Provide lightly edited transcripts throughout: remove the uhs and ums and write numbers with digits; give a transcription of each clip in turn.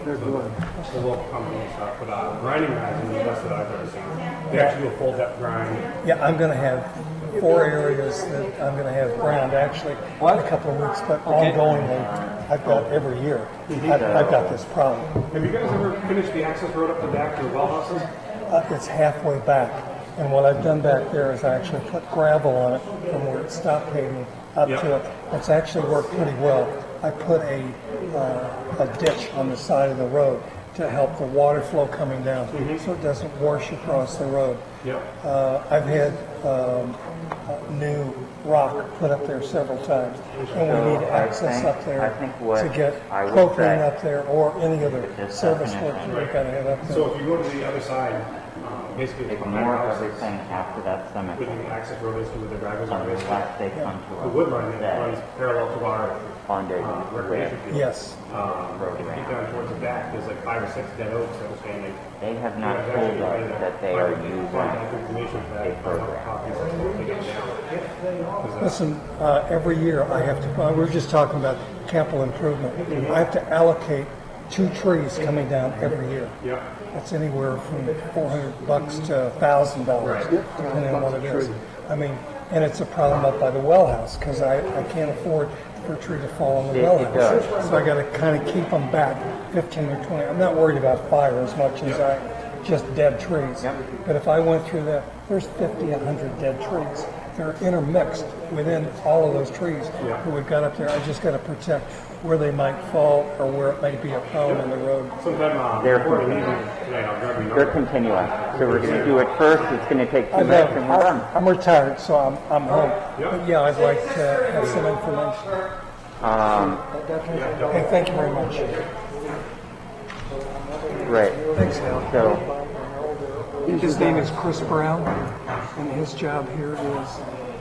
They're good. The local companies put grinding guys in the best that I've ever seen. They actually do a full depth grind. Yeah, I'm going to have 4 areas that I'm going to have ground actually in a couple of weeks, but ongoingly, I've got every year. I've got this problem. Have you guys ever finished the access road up the back to the well houses? It's halfway back, and what I've done back there is I actually put gravel on it from where it stopped paving up to it. It's actually worked pretty well. I put a ditch on the side of the road to help the water flow coming down, so it doesn't wash across the road. I've had new rock put up there several times, and we need access up there to get propane up there or any other service work that we've got to have up there. So if you go to the other side, basically it's behind Ignore houses, everything after that with cemetery. the access road is to where the drivers are basically. Unless they come to The us wood line and that say, runs parallel to our funded recreation with field. Yes. If you get down towards the back, there's like 5 or 6 dead oaks that were standing. They have not told us that they are using a program. Listen, every year I have to, we were just talking about capital improvement. I have to allocate 2 trees coming down every year. That's anywhere from $400 to $1,000, depending on what it is. I mean, and it's a problem up by the well house because I can't afford for a tree to fall on the well house. So I got to kind of keep them back 15 or 20. I'm not worried about fire as much as I just dead trees. But if I went through that, there's 50, 100 dead trees. They're intermixed within all of those trees that we've got up there. I just got to protect where they might fall or where it may be a problem in the road. They're continuing. So we're going to do it first. It's going to take 2 minutes and we're done. I'm retired, so I'm home. But yeah, I'd like to have some information. Hey, thank you very much. Great. Thanks, Al. So His name is Chris Brown, and his job here is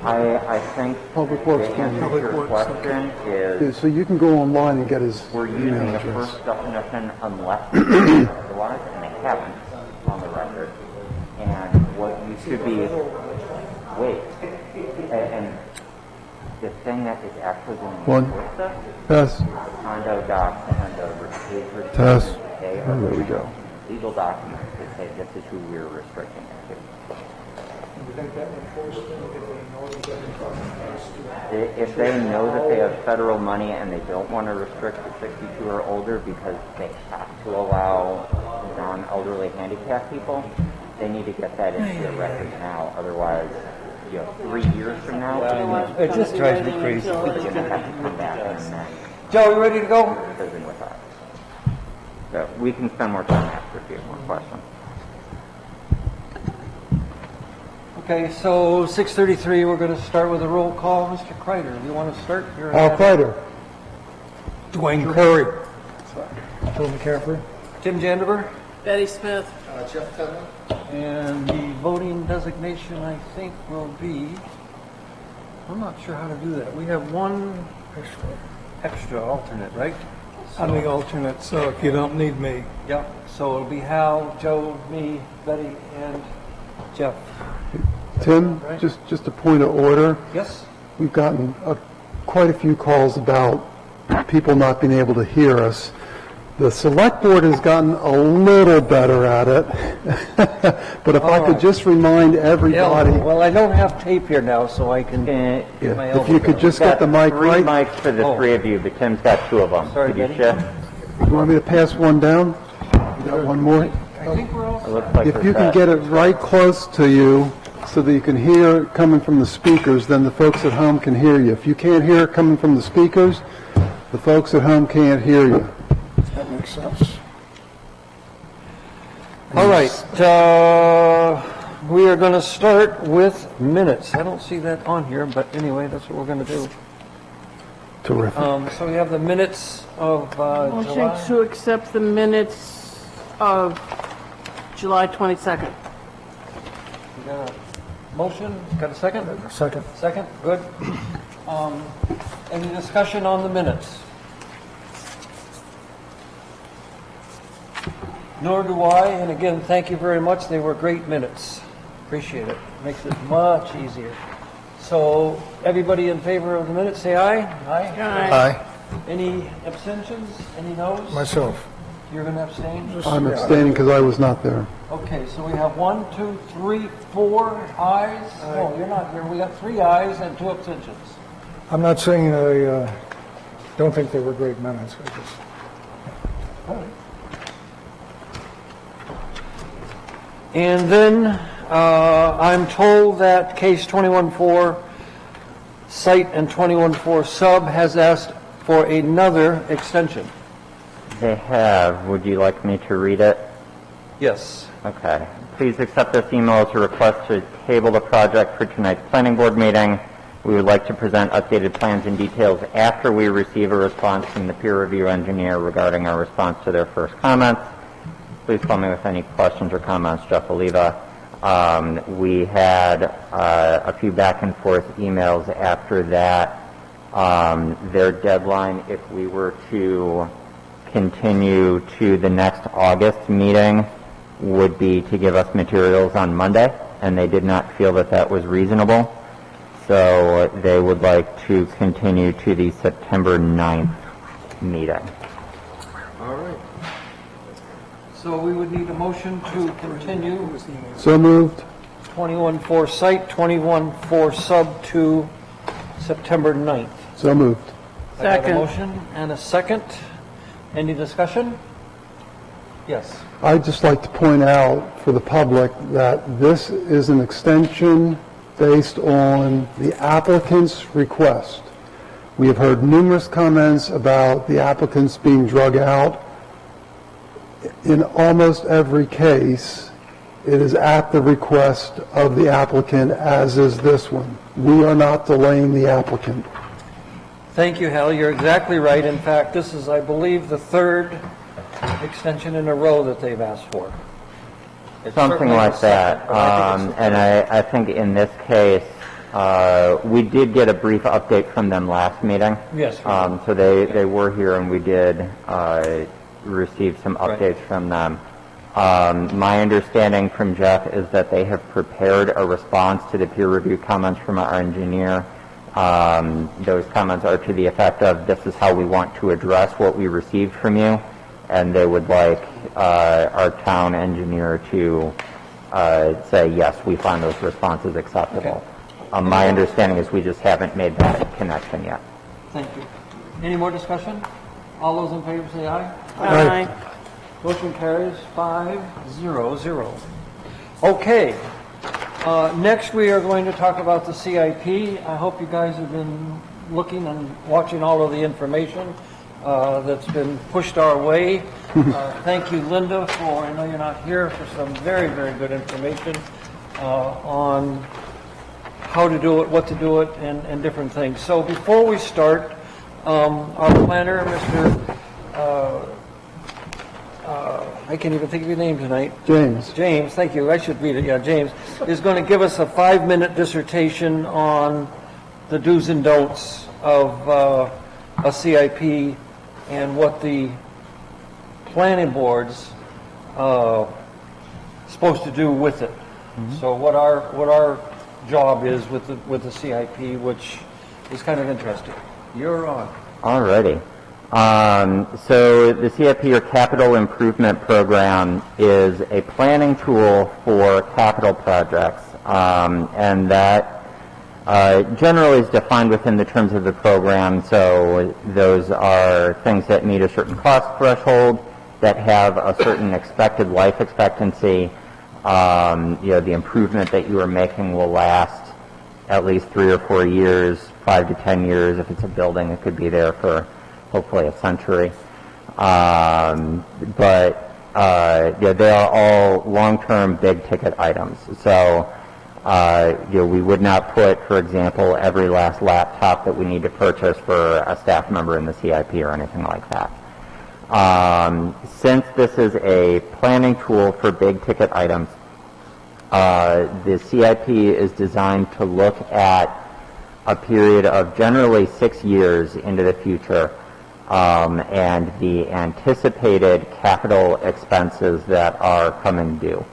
I think Public Works the plan. answer to Public your Works, question Yeah, is so you can go online and get his we're using email the address. first definition unless they say otherwise, and they haven't on the record. And what you should be, and the thing that is actually going to One. enforce this, Tess, condo docs and the Tess. they Oh, are there we go. legal documents that say this is who we're restricting it to. If they know that they have federal money and they don't want to restrict the 62 or older because they have to allow non-elderly handicapped people, they need to get that into the record now. Otherwise, 3 years from now, It just drives me crazy. we're going to have to come back and then Joe, you ready to go? prison with us. So we can spend more time after if you have more questions. Okay, so 6:33, we're going to start with a roll call. Mr. Kreider, do you want to start? You're Al Kreider. Dwayne Curry. Phil McCaffrey. Tim Jandever. Betty Smith. And the voting designation, I think, will be, I'm not sure how to do that. We have one extra alternate, right? I'm the alternate, so if you don't need me. Yep, so it'll be Hal, Joe, me, Betty, and Jeff. Tim, Right. just a point of order. Yes? We've gotten quite a few calls about people not being able to hear us. The select board has gotten a little better at it. But if I could just remind everybody, Well, I don't have tape here now, so I can get my if elbow you could down. just get the mic Three right. mics for the Oh. 3 of you, but Tim's got 2 of them. Sorry, Could you Betty. shift? You want me to pass one down? You got one more? I think we're all It looks like If we're you can set. get it right close to you so that you can hear it coming from the speakers, then the folks at home can hear you. If you can't hear it coming from the speakers, the folks at home can't hear you. That makes sense. All right, we are going to start with minutes. I don't see that on here, but anyway, that's what we're going to do. Terrific. So we have the minutes of Motion July. to accept the minutes of July 22nd. We got a motion, got a second? Second. Second, good. Any discussion on the minutes? Nor do I, and again, thank you very much. They were great minutes. Appreciate it. Makes it much easier. So, everybody in favor of the minutes, say aye. Aye. Aye. Any abstentions? Any noes? Myself. You're going to abstain? I'm abstaining because I was not there. Okay, so we have 1, 2, 3, 4 ayes. Oh, you're not here. We got 3 ayes and 2 abstentions. I'm not saying I don't think they were great minutes. I just, And then I'm told that case 21-4 site and 21-4 sub has asked for another extension. They have. Would you like me to read it? Yes. Okay. Please accept this email as a request to table the project for tonight's planning board meeting. We would like to present updated plans and details after we receive a response from the peer review engineer regarding our response to their first comments. Please call me with any questions or comments, Jeff Oliva. We had a few back and forth emails after that. Their deadline, if we were to continue to the next August meeting, would be to give us materials on Monday, and they did not feel that that was reasonable. So they would like to continue to the September 9th meeting. All right. So we would need a motion to continue So moved. 21-4 site, 21-4 sub to September 9th. So moved. I have a Second. motion and a second. Any discussion? Yes. I'd just like to point out for the public that this is an extension based on the applicant's request. We have heard numerous comments about the applicants being drug out. In almost every case, it is at the request of the applicant, as is this one. We are not delaying the applicant. Thank you, Hal. You're exactly right. In fact, this is, I believe, the third extension in a row that they've asked for. It's Something certainly like the second, that. but I think it's- And I think in this case, we did get a brief update from them last meeting. Yes, we did. So they were here, and we did receive some Right. updates from them. My understanding from Jeff is that they have prepared a response to the peer review comments from our engineer. Those comments are to the effect of, this is how we want to address what we received from you, and they would like our town engineer to say, yes, we find those responses acceptable. My understanding is we just haven't made that connection yet. Thank you. Any more discussion? All those in favor say aye. Aye. Motion carries 5-0-0. Okay. Next, we are going to talk about the CIP. I hope you guys have been looking and watching all of the information that's been pushed our way. Thank you, Linda, for, I know you're not here, for some very, very good information on how to do it, what to do it, and different things. So before we start, our planner, Mr. I can't even think of your name tonight. James, thank you. I should read it. Yeah, James is going to give us a 5-minute dissertation on the do's and don'ts of a CIP and what the planning board's supposed to do with it. So what our job is with the CIP, which is kind of interesting. You're on. Alrighty. So the CIP, or Capital Improvement Program, is a planning tool for capital projects, and that generally is defined within the terms of the program. So those are things that meet a certain cost threshold, that have a certain expected life expectancy. The improvement that you are making will last at least 3 or 4 years, 5 to 10 years. If it's a building, it could be there for hopefully a century. They are all long-term, big-ticket items. So, we would not put, for example, every last laptop that we need to purchase for a staff member in the CIP or anything like that. Since this is a planning tool for big-ticket items, the CIP is designed to look at a period of generally 6 years into the future, and the anticipated capital expenses that are coming due.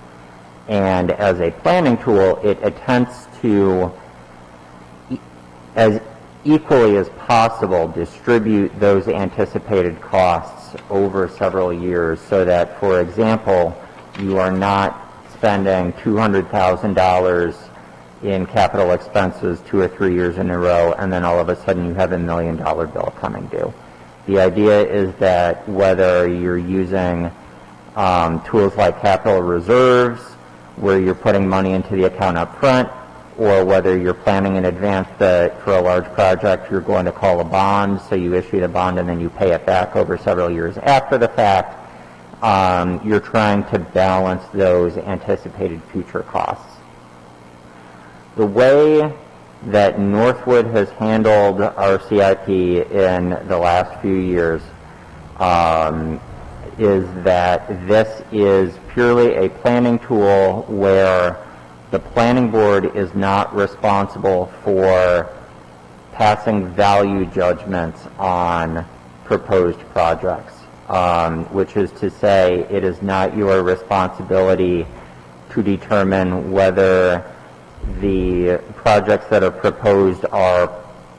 And as a planning tool, it attempts to, as equally as possible, distribute those anticipated costs over several years so that, for example, you are not spending $200,000 in capital expenses 2 or 3 years in a row, and then all of a sudden you have $1 million bill coming due. The idea is that whether you're using tools like capital reserves, where you're putting money into the account up front, or whether you're planning in advance that for a large project you're going to call a bond, so you issue the bond and then you pay it back over several years after the fact, you're trying to balance those anticipated future costs. The way that Northwood has handled our CIP in the last few years is that this is purely a planning tool where the planning board is not responsible for passing value judgments on proposed projects, which is to say it is not your responsibility to determine whether the projects that are proposed are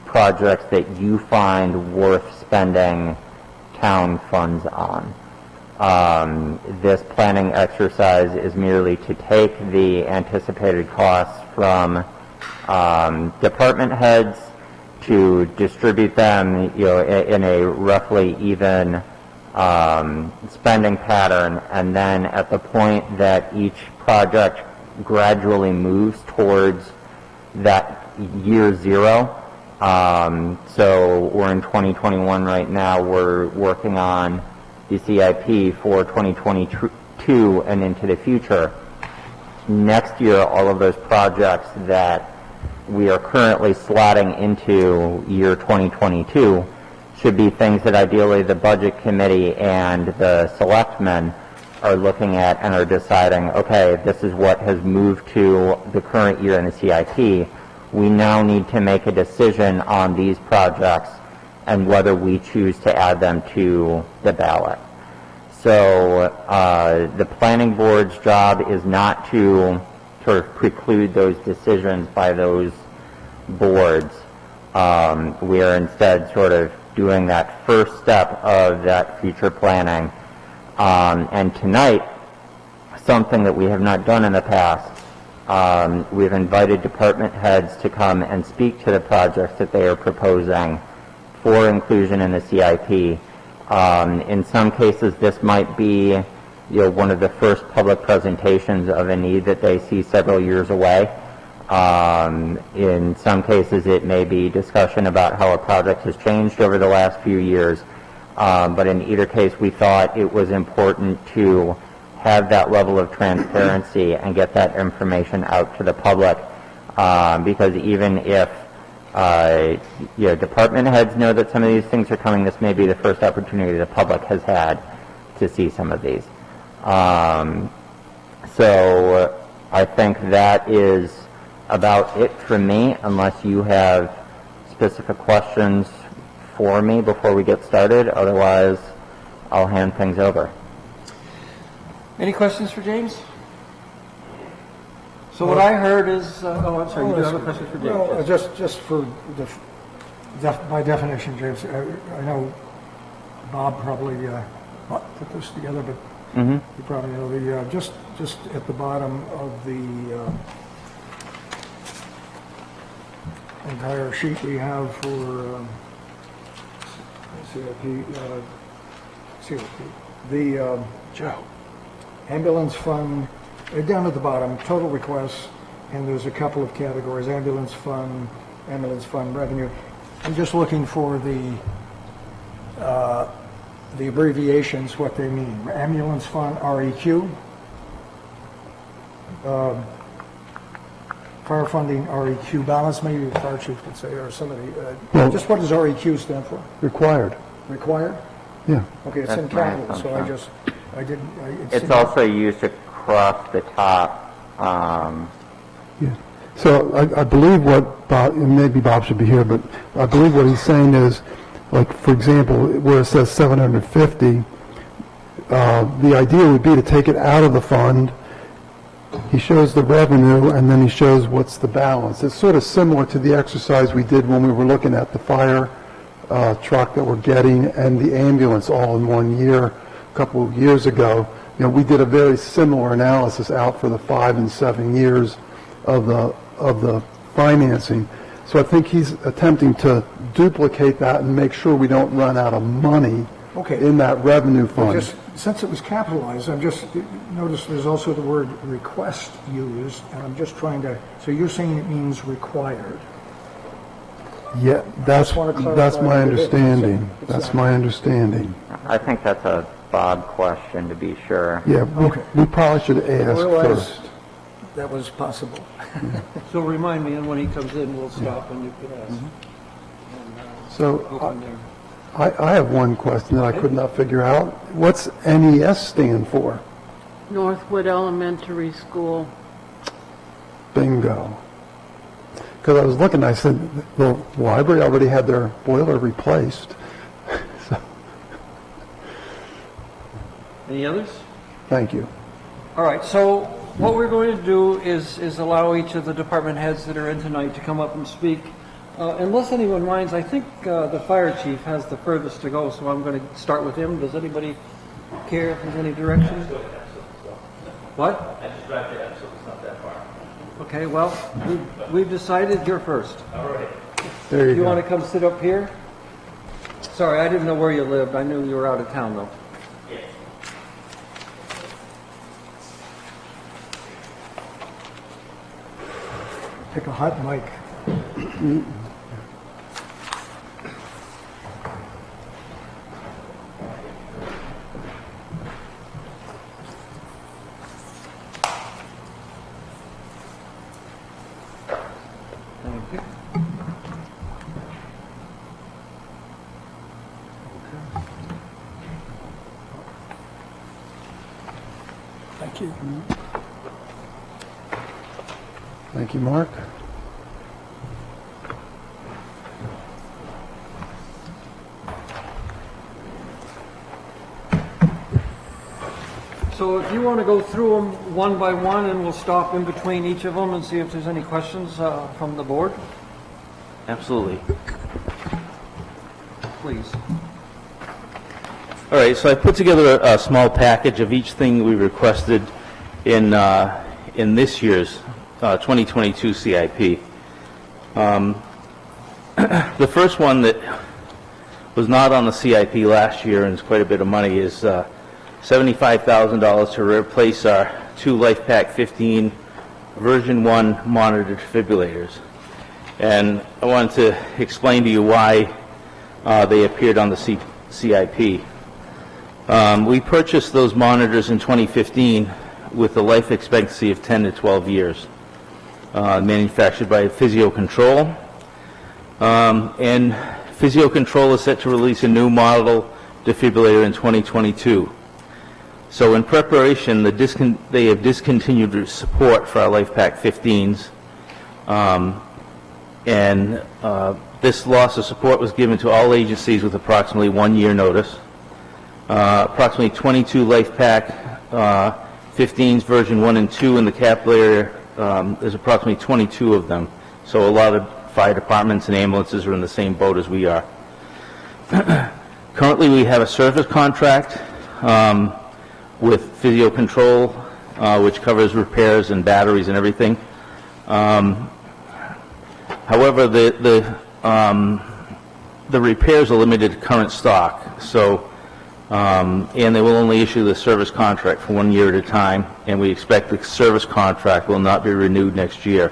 projects that you find worth spending town funds on. This planning exercise is merely to take the anticipated costs from department heads, to distribute them, in a roughly even spending pattern, and then at the point that each project gradually moves towards that year zero. So we're in 2021 right now. We're working on the CIP for 2022 and into the future. Next year, all of those projects that we are currently slotting into year 2022 should be things that ideally the budget committee and the selectmen are looking at and are deciding, okay, this is what has moved to the current year in the CIP. We now need to make a decision on these projects and whether we choose to add them to the ballot. So the planning board's job is not to sort of preclude those decisions by those boards. We are instead sort of doing that first step of that future planning. And tonight, something that we have not done in the past, we've invited department heads to come and speak to the projects that they are proposing for inclusion in the CIP. In some cases, this might be one of the first public presentations of a need that they see several years away. In some cases, it may be discussion about how a project has changed over the last few years. But in either case, we thought it was important to have that level of transparency and get that information out to the public, because even if department heads know that some of these things are coming, this may be the first opportunity the public has had to see some of these. So I think that is about it for me, unless you have specific questions for me before we get started. Otherwise, I'll hand things over. Any questions for James? So what I heard is, I'm sorry, you do have a question for James? Well, just for by definition, James, I know Bob probably put this together, but you probably know the just at the bottom of the entire sheet we have for CIP, the ambulance fund, down at the bottom, total requests, and there's a couple of categories, ambulance fund revenue. I'm just looking for the abbreviations, what they mean. Ambulance fund, REQ. Fire funding, REQ balance, maybe the fire chief could say, or somebody. Just what does REQ stand for? Required. Required? Yeah. Okay, it's That's in my capital, so assumption. it's also used across the top. Yeah. So I believe what Bob, and maybe Bob should be here, but I believe what he's saying is, like, for example, where it says 750, the idea would be to take it out of the fund, he shows the revenue, and then he shows what's the balance. It's sort of similar to the exercise we did when we were looking at the fire truck that we're getting and the ambulance all in 1 year, a couple of years ago. You know, we did a very similar analysis out for the 5 and 7 years of the financing. So I think he's attempting to duplicate that and make sure we don't run out of money Okay. in that revenue fund. Just, since it was capitalized, I'm just, notice there's also the word request used, and I'm just trying to, so you're saying it means required? Yeah, that's wanna clarify my that it is. understanding. It's That's not. my understanding. I think that's a Bob question, to be sure. Yeah, Okay. we probably should ask Realized first. that was possible. So remind me, and when he comes in, we'll stop and you can ask. So Go from there. I have one question that I could not figure out. What's NES stand for? Northwood Elementary School. Bingo. Because I was looking, I said, the library already had their boiler replaced. So, Any others? thank you. All right, so what we're going to do is allow each of the department heads that are in tonight to come up and speak. Unless anyone minds, I think the fire chief has the furthest to go, so I'm going to start with him. Does anybody care if there's any direction? What? I just drive to Epsom, it's not that far. Okay, well, we've decided you're first. There Do you you want go. to come sit up here? Sorry, I didn't know where you lived. I knew you were out of town, though. Pick a hot mic. Thank you. Thank you. Thank you, Mark. So if you want to go through them one by one, and we'll stop in between each of them and see if there's any questions from the board, Absolutely. please. All right, so I put together a small package of each thing we requested in this year's 2022 CIP. The first one that was not on the CIP last year, and is quite a bit of money, is $75,000 to replace our 2 LifePak 15 version 1 monitored defibrillators. And I wanted to explain to you why they appeared on the CIP. We purchased those monitors in 2015 with a life expectancy of 10 to 12 years, manufactured by Physio Control. And Physio Control is set to release a new model defibrillator in 2022. So in preparation, they have discontinued support for our LifePak 15s. This loss of support was given to all agencies with approximately 1 year notice. Approximately 22 LifePak 15s version 1 and 2 in the capital area. There's approximately 22 of them. So a lot of fire departments and ambulances are in the same boat as we are. Currently, we have a service contract with Physio Control, which covers repairs and batteries and everything. However, the repairs are limited to current stock, so and they will only issue the service contract for 1 year at a time, and we expect the service contract will not be renewed next year.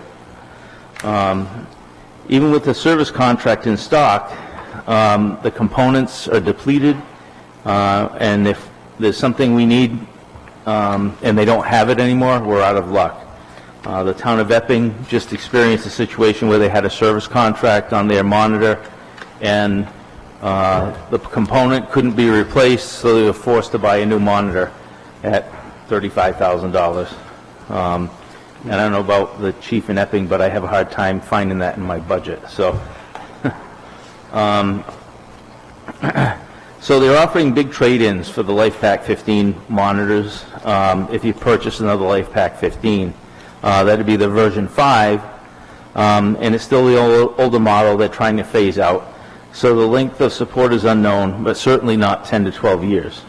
Even with the service contract in stock, the components are depleted, and if there's something we need and they don't have it anymore, we're out of luck. The town of Epping just experienced a situation where they had a service contract on their monitor, and the component couldn't be replaced, so they were forced to buy a new monitor at $35,000. And I don't know about the chief in Epping, but I have a hard time finding that in my budget. So, so they're offering big trade-ins for the LifePak 15 monitors if you purchase another LifePak 15. That'd be the version 5, and it's still the older model they're trying to phase out. So the length of support is unknown, but certainly not 10 to 12 years.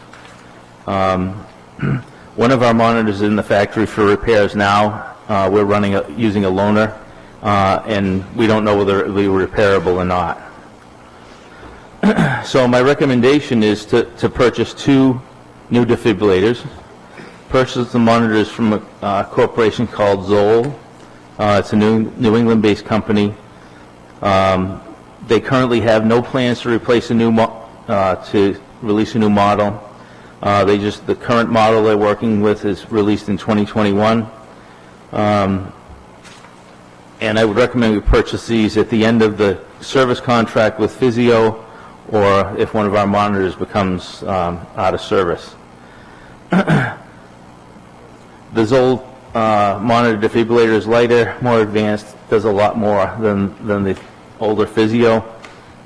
One of our monitors is in the factory for repairs now. We're using a loaner, and we don't know whether it'll be repairable or not. So my recommendation is to purchase 2 new defibrillators. Purchase the monitors from a corporation called Zoll. It's a New England-based company. They currently have no plans to replace to release a new model. The current model they're working with is released in 2021. And I would recommend we purchase these at the end of the service contract with Physio, or if one of our monitors becomes out of service. The Zoll monitor defibrillator is lighter, more advanced, does a lot more than the older Physio,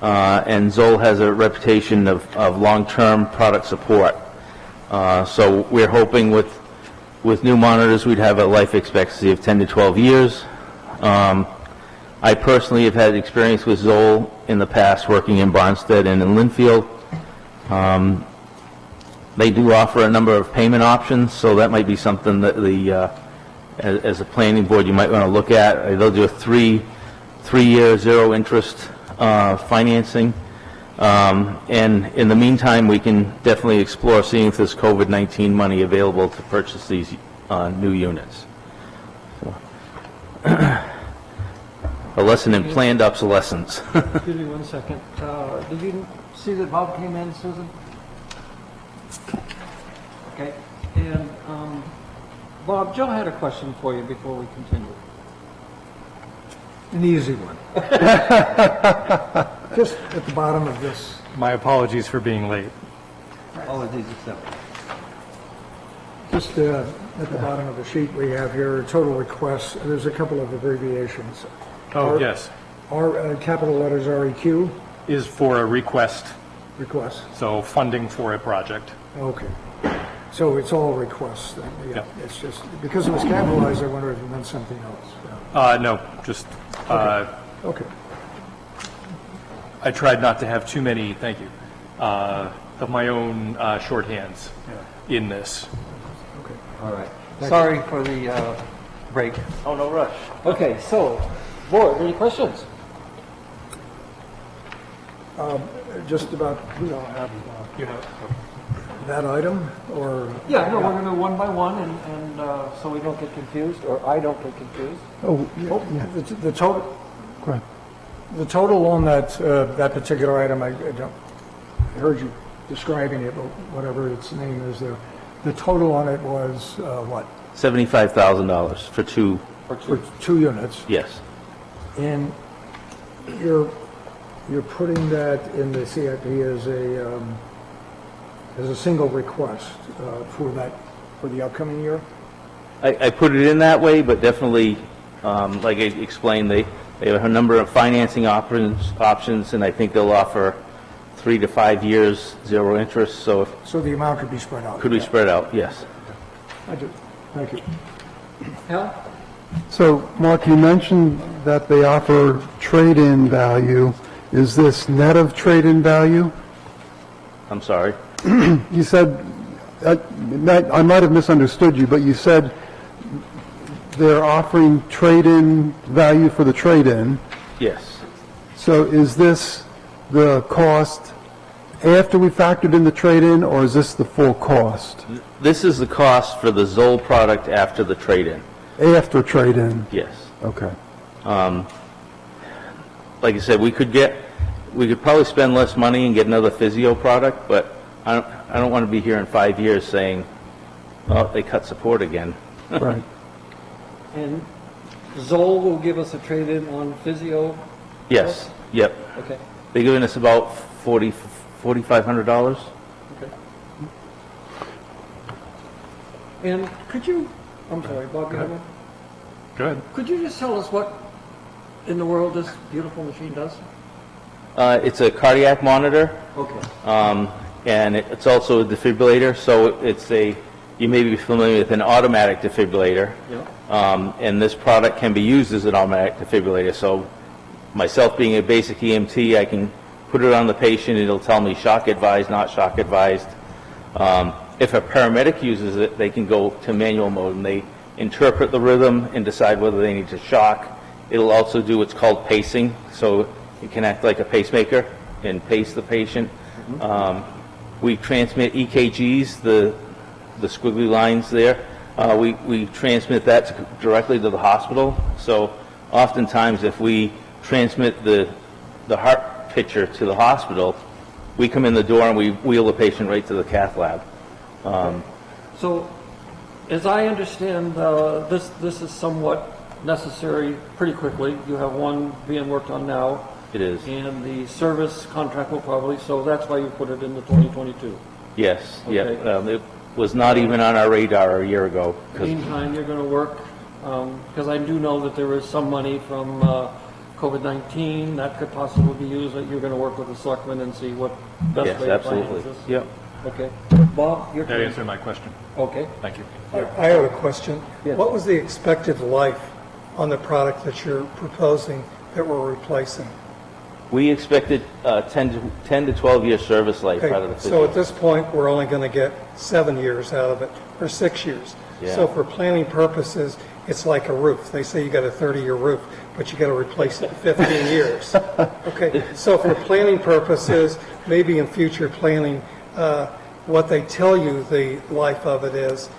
and Zoll has a reputation of long-term product support. So we're hoping with new monitors we'd have a life expectancy of 10 to 12 years. I personally have had experience with Zoll in the past, working in Barnstead and in Linfield. They do offer a number of payment options, so that might be something that as a planning board you might want to look at. They'll do a three-year zero interest financing. And in the meantime, we can definitely explore seeing if there's COVID-19 money available to purchase these new units. A lesson in planned obsolescence. Excuse me 1 second. Did you see that Bob came in, Susan? Okay. And Bob, Joe had a question for you before we continue. An easy one. Just at the bottom of this. My apologies for being late. All of these accepted. Just at the bottom of the sheet we have here, total requests, there's a couple of abbreviations. Oh, yes. Our capital letters REQ Is for a request, requests. so funding for a project. Okay. So it's all requests then? Yeah. Yep. It's just, because it was capitalized, I wonder if it meant something else. No, just, Okay. I tried not to have too many, thank you, of my own shorthands in this. Okay. All right. Sorry for the break. Oh, no rush. Okay, so, board, any questions? Just about, that item, or? Yeah, no, we're going to go one by one, and so we don't get confused, or I don't get confused. Oh, The total, go ahead. the total on that, that particular item, I heard you describing it, but whatever its name is there. The total on it was, what? $75,000 for 2, For 2 units. yes. And you're putting that in the CIP as a single request for the upcoming year? I put it in that way, but definitely, like I explained, they have a number of financing options, and I think they'll offer 3 to 5 years, zero interest, so So the amount could be spread out? could be spread out, yes. I do. Thank you. Al? So, Mark, you mentioned that they offer trade-in value. Is this net of trade-in value? I'm sorry. You said, I might have misunderstood you, but you said they're offering trade-in value for the trade-in. Yes. So is this the cost after we factored in the trade-in, or is this the full cost? This is the cost for the Zoll product after the trade-in. After trade-in? Yes. Okay. Like I said, we could probably spend less money and get another Physio product, but I don't want to be here in 5 years saying, oh, they cut support again. Right. And Zoll will give us a trade-in on Physio? Yes, yep. Okay. They're giving us about $4,500. Okay. And could you, I'm sorry, Bob, you have one? Good. Could you just tell us what in the world this beautiful machine does? It's a cardiac monitor, Okay. and it's also a defibrillator, so it's you may be familiar with an automatic defibrillator. And this product can be used as an automatic defibrillator. So myself being a basic EMT, I can put it on the patient, it'll tell me shock advised, not shock advised. If a paramedic uses it, they can go to manual mode and they interpret the rhythm and decide whether they need to shock. It'll also do what's called pacing, so it can act like a pacemaker and pace the patient. We transmit EKGs, the squiggly lines there. We transmit that directly to the hospital. So oftentimes if we transmit the heart picture to the hospital, we come in the door and we wheel the patient right to the cath lab. So, as I understand, this is somewhat necessary pretty quickly. You have one being worked on now. It is. And the service contract will probably, so that's why you put it in the 2022. Yes, Okay. yeah. It was not even on our radar a year ago. 'Cause Meantime, you're going to work, because I do know that there is some money from COVID-19 that could possibly be used, that you're going to work with the selectmen and see what best Yes, way to finance absolutely. this. Yep. Okay. Bob, your That turn. answered my question. Okay. Thank you. I have a question. Yes. What was the expected life on the product that you're proposing that we're replacing? We expected 10 to 12 year service life out of the Okay, so at defibrillator. this point, we're only going to get 7 years out of it, or 6 years. Yeah. So for planning purposes, it's like a roof. They say you got a 30-year roof, but you got to replace it in 15 years. Okay, so for planning purposes, maybe in future planning, what they tell you the life of it is,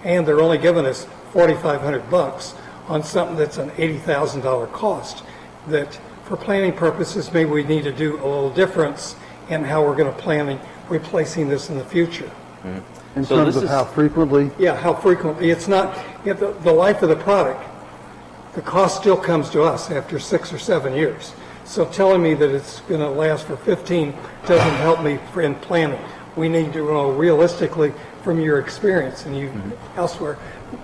and they're only giving us $4,500 on something that's an $80,000 cost, that for planning purposes, maybe we need to do a little difference in how we're going to plan replacing this in the future. In So terms this of is- how frequently? Yeah, how frequently, it's not, the life of the product, the cost still comes to us after 6 or 7 years. So telling me that it's going to last for 15 doesn't help me in planning. We need to know realistically from your experience and you elsewhere,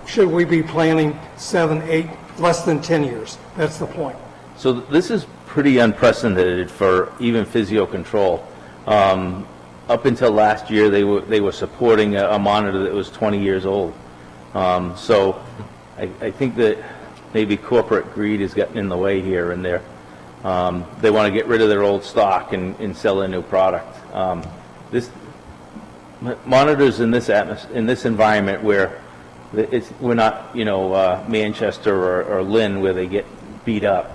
should we be planning 7, 8, less than 10 years? That's the point. So this is pretty unprecedented for even physio control. Up until last year, they were supporting a monitor that was 20 years old. So I think that maybe corporate greed has gotten in the way here and there. They want to get rid of their old stock and sell a new product. This monitors in this environment where we're not, Manchester or Lynn where they get beat up.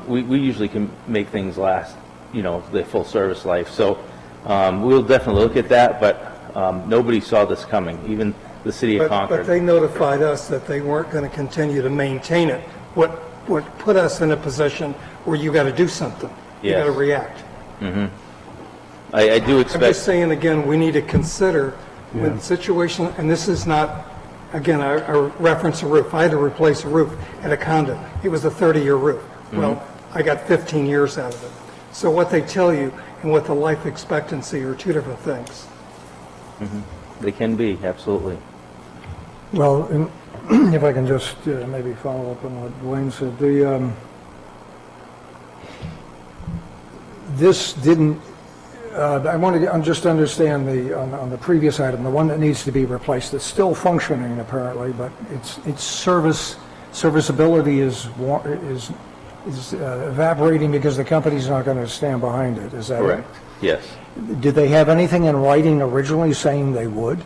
We usually can make things last, the full service life. So we'll definitely look at that, but nobody saw this coming, even the city of But Concord. they notified us that they weren't going to continue to maintain it. What put us in a position where you got to do something. You got to Yes. react. I do I'm expect, just saying again, we need to consider when the situation, and this is not, again, I reference a roof. I had to replace a roof at a condo. It was a 30-year roof. Well, I got 15 years out of it. So what they tell you and what the life expectancy are two different things. they can be, absolutely. Well, if I can just maybe follow up on what Dwayne said, this didn't, I want to just understand on the previous item, the one that needs to be replaced, it's still functioning apparently, but its serviceability is evaporating because the company's not going to stand behind it, is that it? Correct, yes. Did they have anything in writing originally saying they would?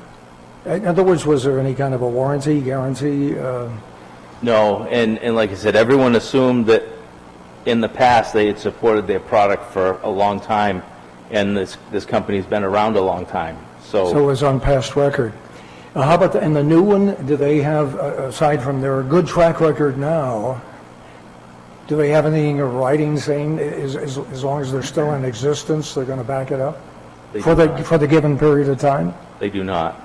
In other words, was there any kind of a warranty, guarantee? No, and like I said, everyone assumed that in the past they had supported their product for a long time, and this company's been around a long time. So it was on past record. How about in the new one, do they have, aside from their good track record now, do they have anything in writing saying as long as they're still in existence, they're going to back it up? They For do not. the given period of time? They do not.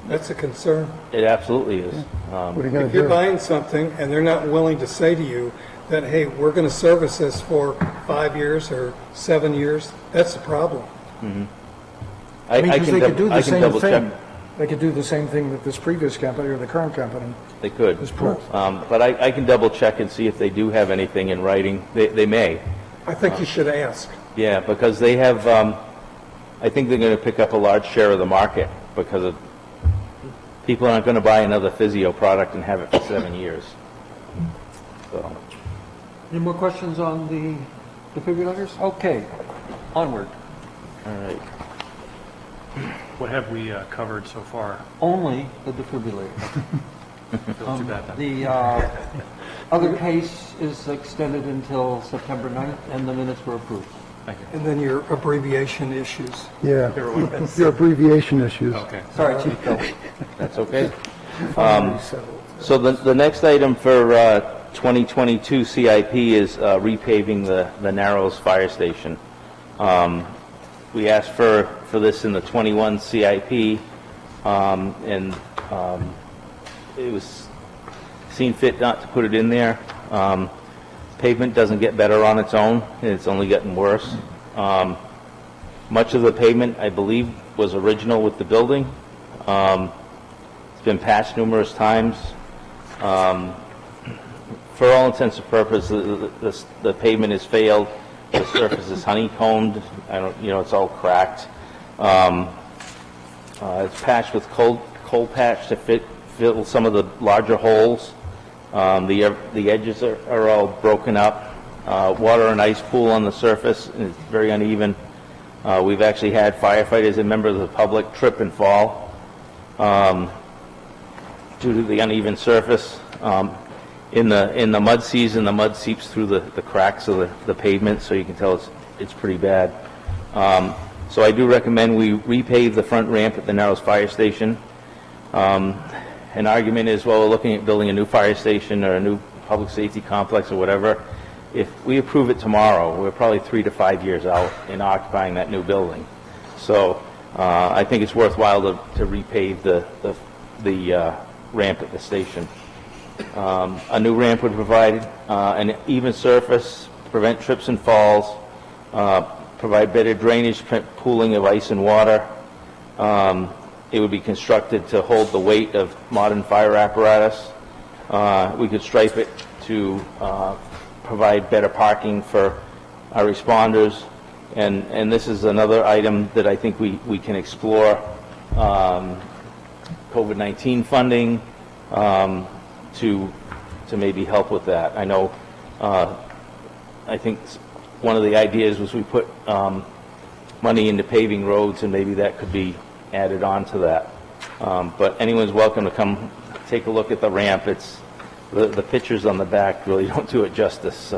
That's a concern. It absolutely is. What are you going If to you're do? buying something and they're not willing to say to you that, hey, we're going to service this for 5 years or 7 years, that's the problem. I mean, 'cause they could do the same double check. thing. They could do the same thing that this previous company or the current company They could. has proved. But I can double check and see if they do have anything in writing. They may. I think you should ask. Yeah, because they have, I think they're going to pick up a large share of the market. because people aren't going to buy another physio product and have it for 7 years. So, Any more questions on the defibrillators? Okay, onward. all right. What have we covered so far? Only the defibrillator. Feel too bad then. The other case is extended until September 9th, and the minutes were approved. Thank you. And then your abbreviation issues. Yeah, There were what? your abbreviation issues. Okay. Sorry, Chief Bill. That's okay. So the next item for 2022 CIP is repaving the Narrows Fire Station. We asked for this in the 21 CIP, and it was seen fit not to put it in there. Pavement doesn't get better on its own, it's only gotten worse. Much of the pavement, I believe, was original with the building. It's been patched numerous times. For all intents and purposes, the pavement has failed. The surface is honeycombed. It's all cracked. It's patched with coal patch to fill some of the larger holes. The edges are all broken up. Water and ice pool on the surface is very uneven. We've actually had firefighters and members of the public trip and fall due to the uneven surface. In the mud season, the mud seeps through the cracks of the pavement, so you can tell it's pretty bad. So I do recommend we repave the front ramp at the Narrows Fire Station. An argument is, well, we're looking at building a new fire station or a new public safety complex or whatever. If we approve it tomorrow, we're probably 3 to 5 years out in occupying that new building. So I think it's worthwhile to repave the ramp at the station. A new ramp would provide an even surface, prevent trips and falls, provide better drainage, pooling of ice and water. It would be constructed to hold the weight of modern fire apparatus. We could stripe it to provide better parking for our responders. And this is another item that I think we can explore. COVID-19 funding to maybe help with that. I know, I think one of the ideas was we put money into paving roads, and maybe that could be added on to that. But anyone's welcome to come take a look at the ramp. It's the pictures on the back really don't do it justice.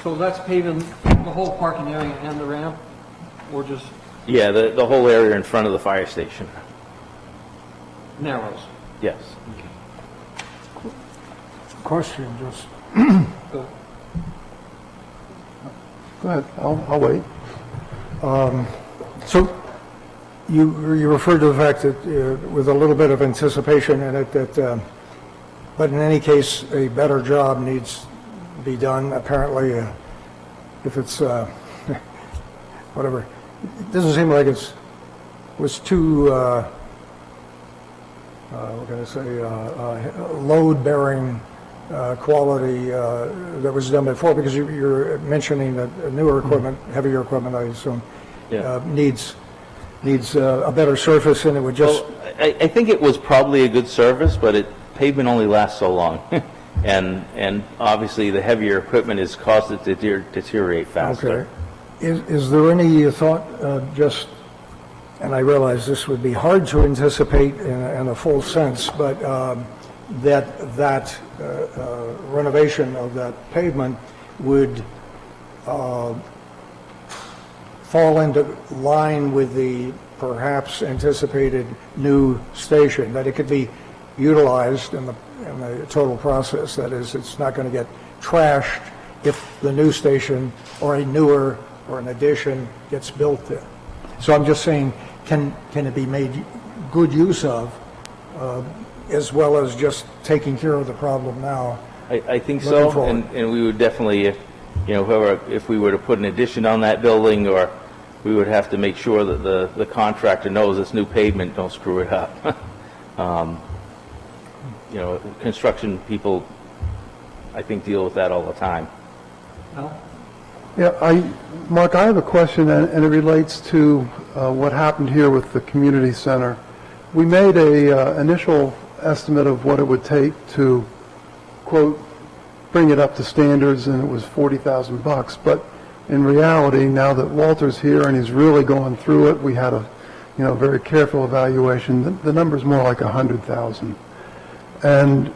So that's paving the whole parking area and the ramp, or just Yeah, the whole area in front of the fire station. Narrows? Yes. Question, just, Go. Go ahead, I'll wait. so you referred to the fact that with a little bit of anticipation in it that, but in any case, a better job needs to be done. Apparently, if it's, whatever, it doesn't seem like was too, what can I say, load-bearing quality that was done before, because you're mentioning that newer equipment, heavier equipment, I assume, Yeah. needs a better surface, and it would just, Well, I think it was probably a good service, but pavement only lasts so long. and obviously the heavier equipment has caused it to deteriorate faster. okay. Is there any thought, just, and I realize this would be hard to anticipate in a full sense, but that renovation of that pavement would fall into line with the perhaps anticipated new station, that it could be utilized in the total process. That is, it's not going to get trashed if the new station or a newer or an addition gets built there. So I'm just saying, can it be made good use of, as well as just taking care of the problem now? I think Looking so, forward. and we would definitely, if we were to put an addition on that building, or we would have to make sure that the contractor knows this new pavement, don't screw it up. Construction people, I think, deal with that all the time. No? Yeah, Mark, I have a question, and it relates to what happened here with the community center. We made a initial estimate of what it would take to, quote, bring it up to standards, and it was $40,000. But in reality, now that Walter's here and he's really going through it, we had a, very careful evaluation. The number's more like 100,000. And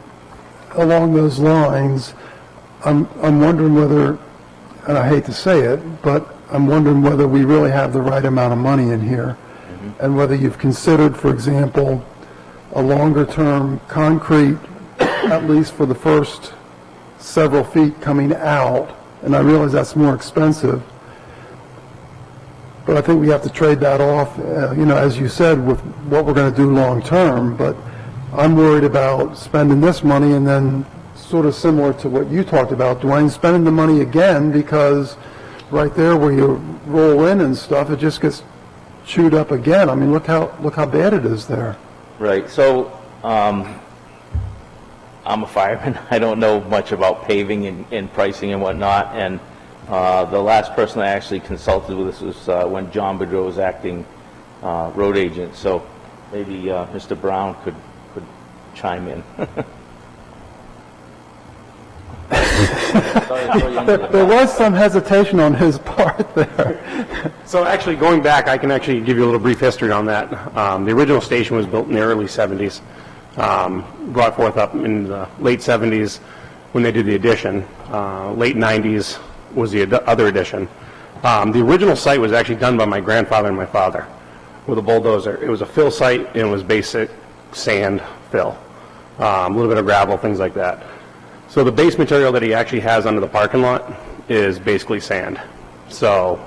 along those lines, I'm wondering whether, and I hate to say it, but I'm wondering whether we really have the right amount of money in here, and whether you've considered, for example, a longer-term concrete, at least for the first several feet coming out, and I realize that's more expensive, but I think we have to trade that off, as you said, with what we're going to do long-term, but I'm worried about spending this money and then sort of similar to what you talked about, Dwayne, spending the money again because right there where you roll in and stuff, it just gets chewed up again. I mean, look how bad it is there. Right, so I'm a fireman. I don't know much about paving and pricing and whatnot, and the last person I actually consulted with this was when John Boudreau was acting road agent, so maybe Mr. Brown could chime in. There was some hesitation on his part there. So actually, going back, I can actually give you a little brief history on that. The original station was built in the early 70s, brought forth up in the late 70s when they did the addition. Late 90s was the other addition. The original site was actually done by my grandfather and my father with a bulldozer. It was a fill site, and it was basic sand fill, a little bit of gravel, things like that. So the base material that he actually has under the parking lot is basically sand. So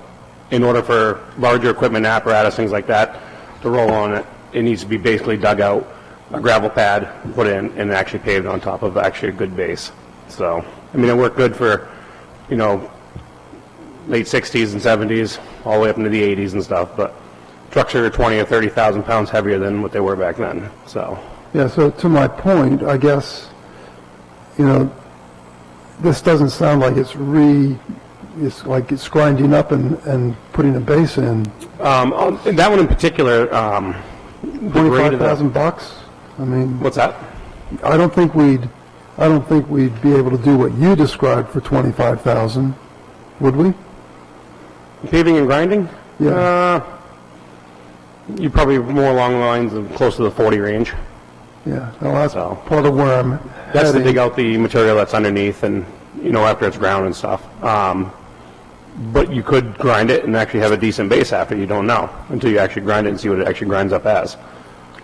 in order for larger equipment, apparatus, things like that, to roll on it, it needs to be basically dug out, a gravel pad put in, and actually paved on top of actually a good base. So, I mean, it worked good for, late 60s and 70s, all the way up into the 80s and stuff, but trucks are 20 or 30,000 pounds heavier than what they were back then, so. Yeah, so to my point, I guess, this doesn't sound like it's like it's grinding up and putting a base in. That one in particular, $25,000? I mean, what's that? I don't think we'd be able to do what you described for 25,000, would we? Paving and grinding? Yeah. You're probably more along the lines of close to the 40 range. Yeah, well, that's So. part of where I'm That's to heading. dig out the material that's underneath and, after it's ground and stuff. But you could grind it and actually have a decent base after. You don't know until you actually grind it and see what it actually grinds up as.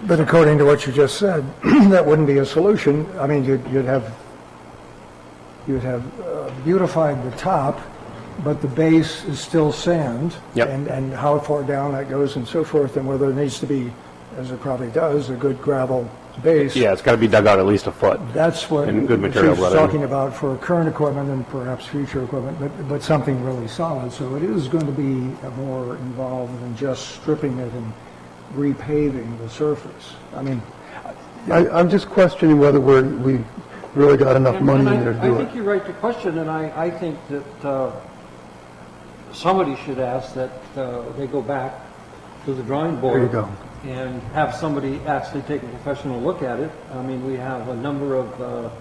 But according to what you just said, that wouldn't be a solution. I mean, you'd have beautified the top, but the base is still sand. Yep. And how far down that goes and so forth, and whether it needs to be, as it probably does, a good gravel base. Yeah, it's got to be dug out at least a foot. That's what And good material she's brought in. talking about for current equipment and perhaps future equipment, but something really solid. So it is going to be more involved than just stripping it and repaving the surface. I mean, I'm just questioning whether we really got enough money in there to I do think it. you're right to question, and I think that somebody should ask that they go back to the drawing board. There you go. And have somebody actually take a professional look at it. I mean, we have a number of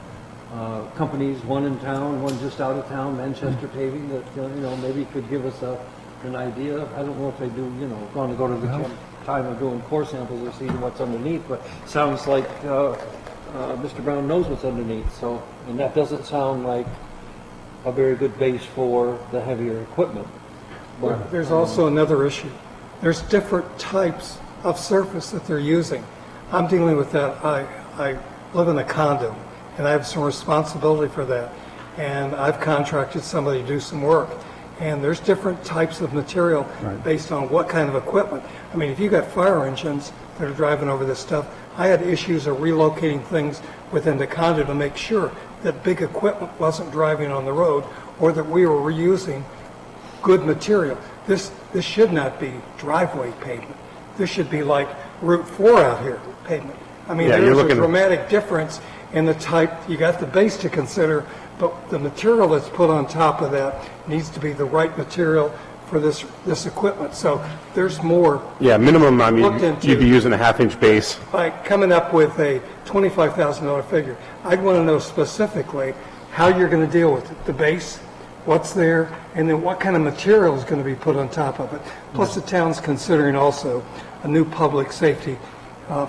companies, one in town, one just out of town, Manchester Paving, that, maybe could give us an idea. I don't know if they do, going to go to the time of doing core samples or seeing what's underneath, but sounds like Mr. Brown knows what's underneath, so, and that doesn't sound like a very good base for the heavier equipment. But There's also another issue. There's different types of surface that they're using. I'm dealing with that. I live in a condo, and I have some responsibility for that. And I've contracted somebody to do some work. And there's different types of material based on what kind of equipment. I mean, if you got fire engines that are driving over this stuff, I had issues of relocating things within the condo to make sure that big equipment wasn't driving on the road or that we were reusing good material. This should not be driveway pavement. This should be like Route 4 out here pavement. I mean, Yeah, you're there's a looking- dramatic difference in the type. You got the base to consider, but the material that's put on top of that needs to be the right material for this equipment. So there's more. Yeah, minimum, I Looked mean, into- you'd be using a half-inch base. By coming up with a $25,000 figure, I'd want to know specifically how you're going to deal with it, the base, what's there, and then what kind of material is going to be put on top of it. Plus, the town's considering also a new public safety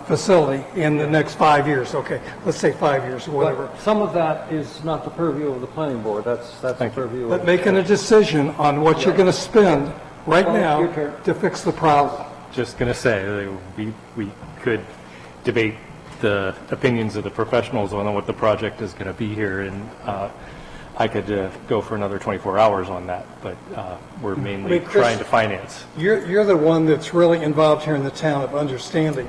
facility in the next 5 years. Okay, let's say 5 years or whatever. But some of that is not the purview of the planning board, that's the purview But of... making a decision on what you're going to spend right Well, your now turn. to fix the problem. Just going to say, we could debate the opinions of the professionals on what the project is going to be here, and I could go for another 24 hours on that, but we're mainly Chris, trying to finance. You're the one that's really involved here in the town of understanding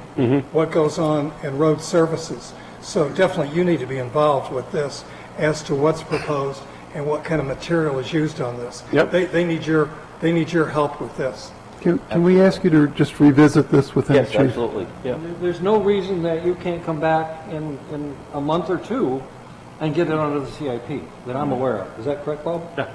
what goes on in road services. So definitely you need to be involved with this as to what's proposed and what kind of material is used on this. Yep. They need your help with this. Can we ask you to just revisit this with him, Yes, Chief? absolutely. Yeah. There's no reason that you can't come back in a month or two and get it under the CIP that I'm aware of. Is that correct, Bob? Yeah.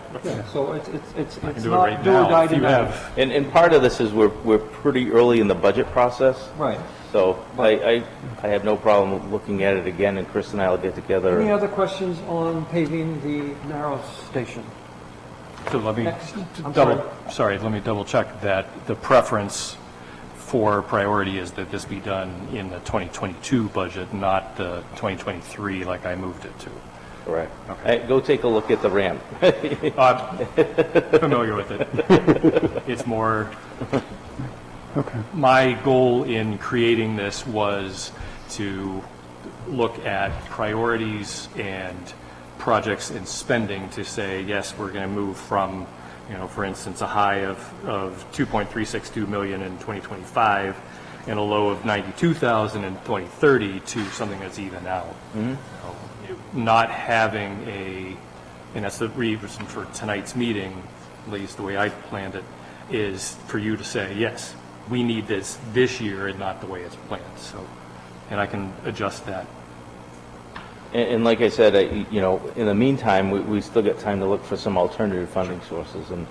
So it's I can do it not right do or now die if you tonight. have. And part of this is we're pretty early in the budget process. Right. So I have no problem looking at it again, and Chris and I will get together. Any other questions on paving the narrow station? So let me Next. I'm let me double check that the preference for priority is that this be done in the 2022 budget, not the 2023 like I moved it to. Correct. Hey, go take a look at the ramp. I'm familiar with it. It's more, Okay. my goal in creating this was to look at priorities and projects and spending to say, yes, we're going to move from, for instance, a high of 2.362 million in 2025 and a low of 92,000 in 2030 to something that's even out. Not having and that's the reason for tonight's meeting, at least the way I planned it, is for you to say, yes, we need this year and not the way it's planned. So, and I can adjust that. And like I said, in the meantime, we still got time to look for some alternative funding sources. And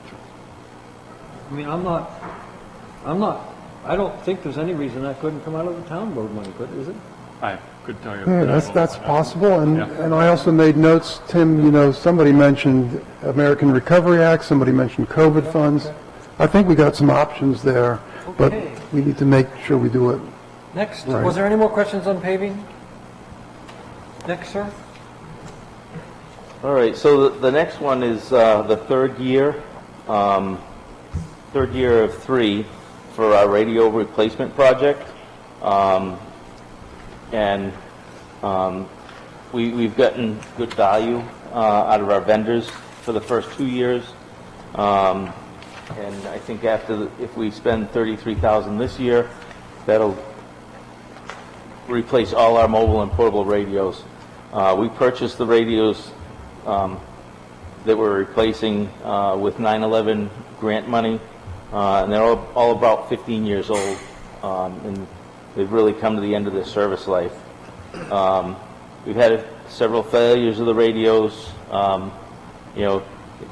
I mean, I don't think there's any reason that couldn't come out of the town road money, is it? I could tell you. Yeah, that's possible, and, Yeah. and I also made notes, Tim, somebody mentioned American Recovery Act, somebody mentioned COVID funds. I think we got some options there, but Okay. we need to make sure we do it. Next, Right. was there any more questions on paving? Next, sir? all right, so the next one is the third year of 3 for our radio replacement project. We've gotten good value out of our vendors for the first 2 years. And I think if we spend $33,000 this year, that'll replace all our mobile and portable radios. We purchased the radios that we're replacing with 9/11 grant money, and they're all about 15 years old, and they've really come to the end of their service life. We've had several failures of the radios.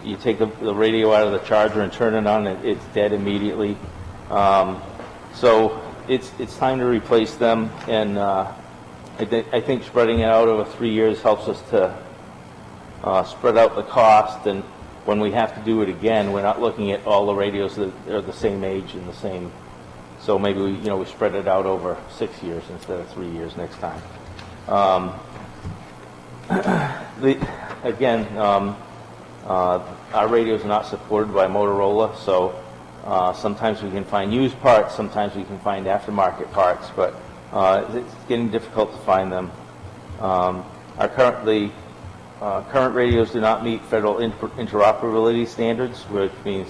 You take the radio out of the charger and turn it on, it's dead immediately. So it's time to replace them, and I think spreading it out over 3 years helps us to spread out the cost, and when we have to do it again, we're not looking at all the radios that are the same age and the same. So maybe we spread it out over 6 years instead of 3 years next time. Our radios are not supported by Motorola, so sometimes we can find used parts, sometimes we can find aftermarket parts, but it's getting difficult to find them. Our current radios do not meet federal interoperability standards, which means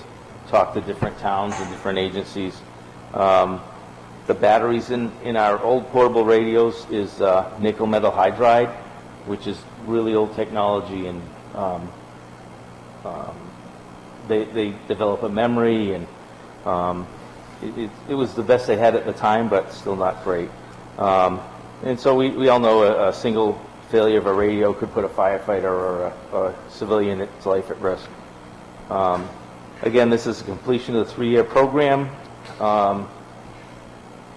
talk to different towns and different agencies. The batteries in our old portable radios is nickel metal hydride, which is really old technology, and they develop a memory, and it was the best they had at the time, but still not great. And so we all know a single failure of a radio could put a firefighter or a civilian's life at risk. Again, this is a completion of the 3-year program,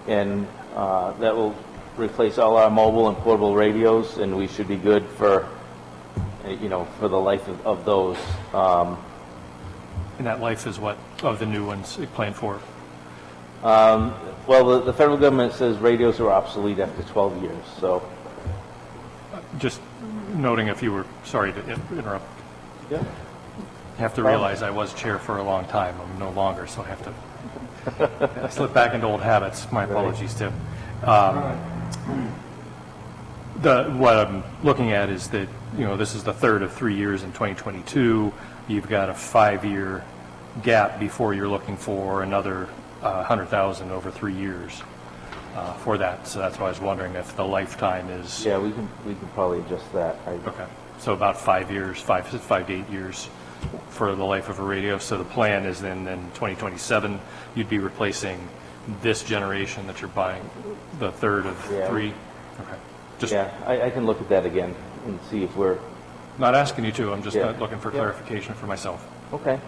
and that will replace all our mobile and portable radios, and we should be good for, for the life of those. And that life is what, of the new ones planned for? Well, the federal government says radios are obsolete after 12 years, so. Just noting if you were, sorry to interrupt, Yeah. you have to realize I was chair for a long time. I'm no longer, so I have to slip back into old habits. My apologies, Tim. What I'm looking at is that, this is the third of 3 years in 2022. You've got a 5-year gap before you're looking for another 100,000 over 3 years for that. So that's why I was wondering if the lifetime is... Yeah, we can probably adjust that. Okay. So about 5 years, 5 to 8 years for the life of a radio. So the plan is then in 2027, you'd be replacing this generation that you're buying, the third of 3? Okay. Just Yeah, I can look at that again and see if we're, not asking you to, I'm just Yeah. looking for clarification for myself. okay.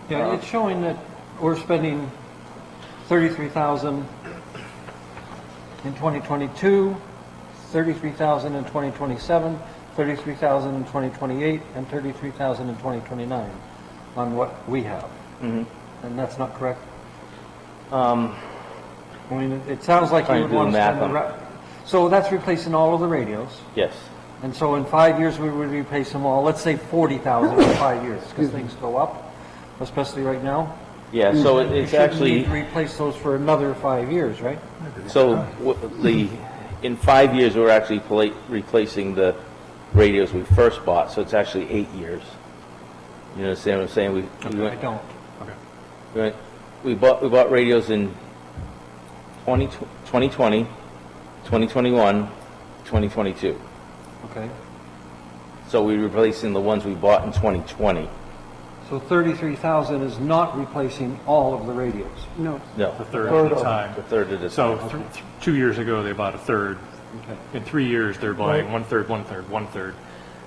Yeah, it's showing that we're spending 33,000 in 2022, 33,000 in 2027, 33,000 in 2028, and 33,000 in 2029 on what we have. And that's not correct? I mean, it sounds like you Trying would to do want to the spend math so that's replacing all of the radios. Yes. And so in 5 years, we would replace them all, let's say 40,000 in 5 years, because things go up, especially right now. Yeah, so it's You shouldn't actually, need to replace those for another 5 years, right? so in 5 years, we're actually replacing the radios we first bought, so it's actually 8 years. You understand what I'm saying? I don't. Okay. We bought radios in 2020, 2021, 2022. Okay. So we're replacing the ones we bought in 2020. So 33,000 is not replacing all of the radios? No. No, The third of the time. the third of the So time. 2 years ago, they bought a third. Okay. In 3 years, they're buying one third, one third, one third.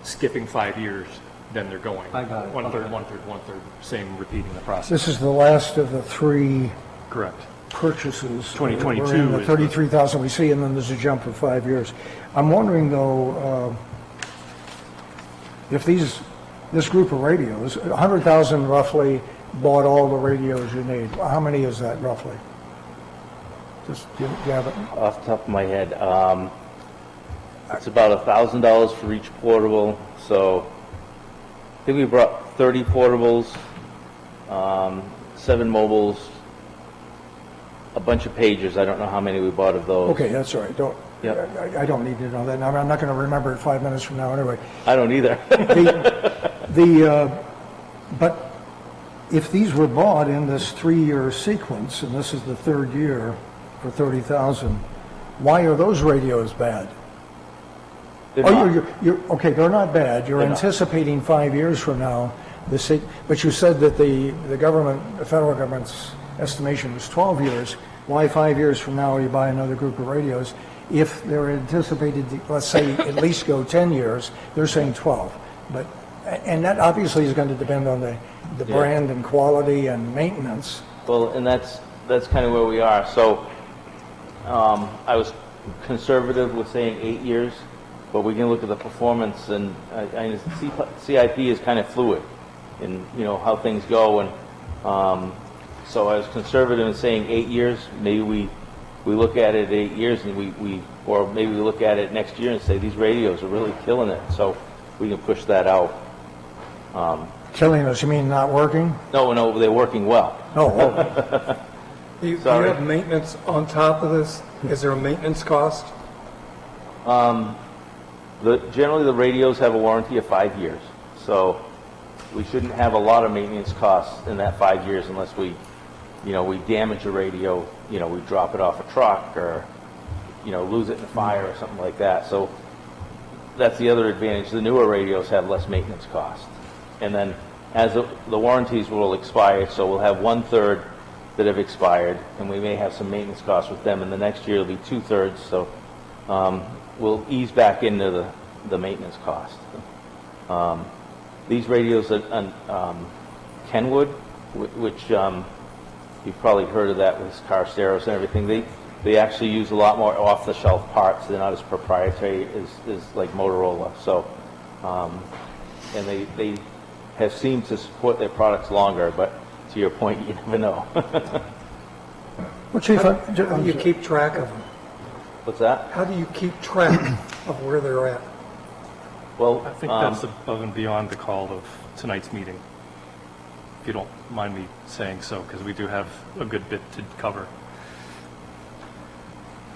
Skipping 5 years, then they're going. I got it. One third, Okay. one third, one third, same repeating the process. This is the last of the 3 Correct. purchases. 2022 We're in the is- 33,000 we see, and then there's a jump for 5 years. I'm wondering, though, if this group of radios, 100,000 roughly, bought all the radios you need. How many is that roughly? Just, do you have it? Off the top of my head, it's about $1,000 for each portable, so I think we brought 30 portables, 7 mobiles, a bunch of pagers. I don't know how many we bought of those. Okay, that's all right. Don't, Yep. I don't need to know that. I'm not going to remember it 5 minutes from now anyway. I don't either. But if these were bought in this 3-year sequence, and this is the 3rd year for 30,000, why are those radios bad? They're Oh, not. okay, they're not bad. You're They're not. anticipating 5 years from now, but you said that the federal government's estimation was 12 years. Why 5 years from now you buy another group of radios? If they're anticipated to, let's say, at least go 10 years, they're saying 12. And that obviously is going to depend on the Yeah. brand and quality and maintenance. Well, and that's kind of where we are. So I was conservative with saying 8 years, but we can look at the performance, and CIP is kind of fluid in, how things go. And so I was conservative in saying 8 years. Maybe we look at it 8 years, and or maybe we look at it next year and say, these radios are really killing it. So we can push that out. Killing us, you mean not working? No, they're working well. Oh, Do you Sorry. have maintenance on top of this? Is there a maintenance cost? Generally, the radios have a warranty of 5 years, so we shouldn't have a lot of maintenance costs in that 5 years unless we damage a radio, we drop it off a truck or, lose it in a fire or something like that. So that's the other advantage. The newer radios have less maintenance costs. And then as the warranties will expire, so we'll have 1/3 that have expired, and we may have some maintenance costs with them. And the next year it'll be 2/3, so we'll ease back into the maintenance cost. These radios at Kenwood, which you've probably heard of that with car stereos and everything, they actually use a lot more off-the-shelf parts. They're not as proprietary as like Motorola. So, and they have seemed to support their products longer, but to your point, you never know. Well, Chief, How do you keep track of them? What's that? How do you keep track of where they're at? Well, I think that's above and beyond the call of tonight's meeting, if you don't mind me saying so, because we do have a good bit to cover.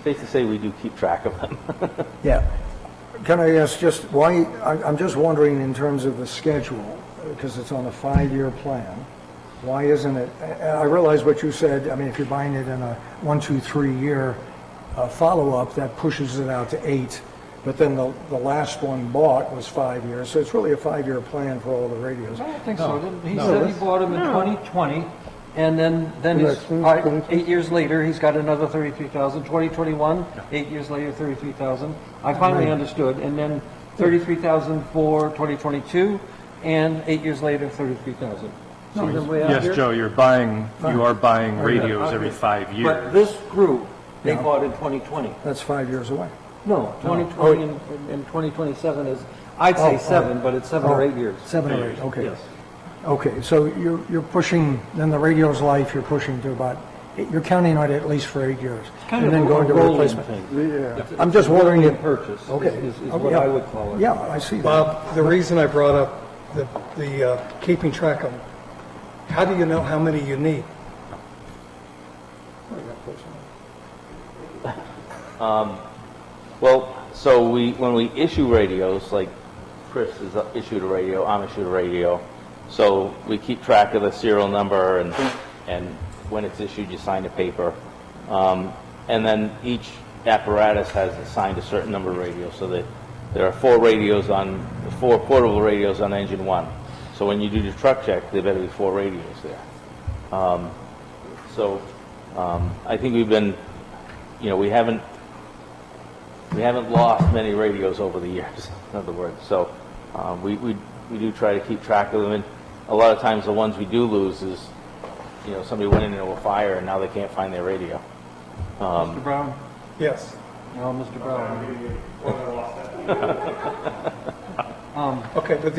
safe to say we do keep track of them. yeah. Can I ask just why, I'm just wondering in terms of the schedule, because it's on a 5-year plan, why isn't it, I realize what you said, I mean, if you're buying it in a 1, 2, 3 year follow-up, that pushes it out to 8, but then the last one bought was 5 years, so it's really a 5-year plan for all the radios. I don't think so. He said he bought them in 2020, and then he's, 8 years later, he's got another 33,000. 2021, 8 years later, 33,000. I finally understood. And then 33,000 for 2022, and 8 years later, 33,000. See the way out Yes, here? Joe, you are buying radios every 5 But years. this group, they Yeah. bought in 2020. That's 5 years away. No, 2020 and 2027 is, I'd say 7, but it's 7 or 8 years. 7 or 8, okay. Yes. Okay, so you're pushing, then the radio's life, you're pushing to about, you're counting on it at least for 8 years. Kind And of then going to rolling replacement. thing. Yeah. I'm just wondering Rolling if, purchase okay. is Oh, what yeah. I would call it. Yeah, I see that. Bob, the reason I brought up the keeping track of them, how do you know how many you need? Well, so when we issue radios, like Chris has issued a radio, I'm issued a radio, so we keep track of the serial number and when it's issued, you sign a paper. And then each apparatus has assigned a certain number of radios, so that there are 4 portable radios on engine 1. So when you do the truck check, there better be 4 radios there. I think we've been, we haven't lost many radios over the years, in other words. So we do try to keep track of them. And a lot of times the ones we do lose is, somebody went into a fire and now they can't find their radio. Mr. Brown? Yes. No, Mr. Brown. Okay, but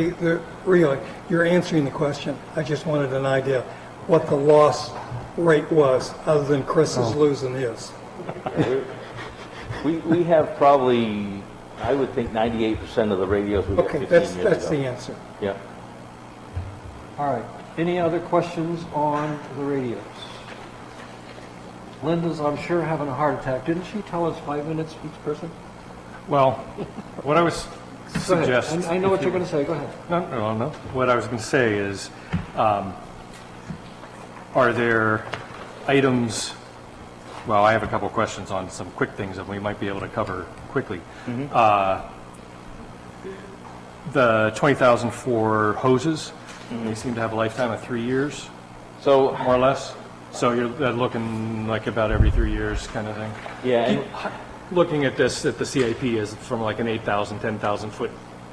really, you're answering the question. I just wanted an idea what the loss rate was, other than Chris is losing his. We have probably, I would think 98% of the radios we got Okay, 15 years ago. that's the answer. Yeah. All right. Any other questions on the radios? Linda's, I'm sure, having a heart attack. Didn't she tell us 5 minutes each person? Well, what I was Go ahead. suggest. I know what you're going to say. Go ahead. No. What I was going to say is, are there items, well, I have a couple of questions on some quick things that we might be able to cover quickly. The 20,000 for hoses, they seem to have a lifetime of 3 years, So, more or less. So you're looking like about every 3 years kind of thing. yeah, and Looking at this, at the CIP is from like an 8,000, 10,000 foot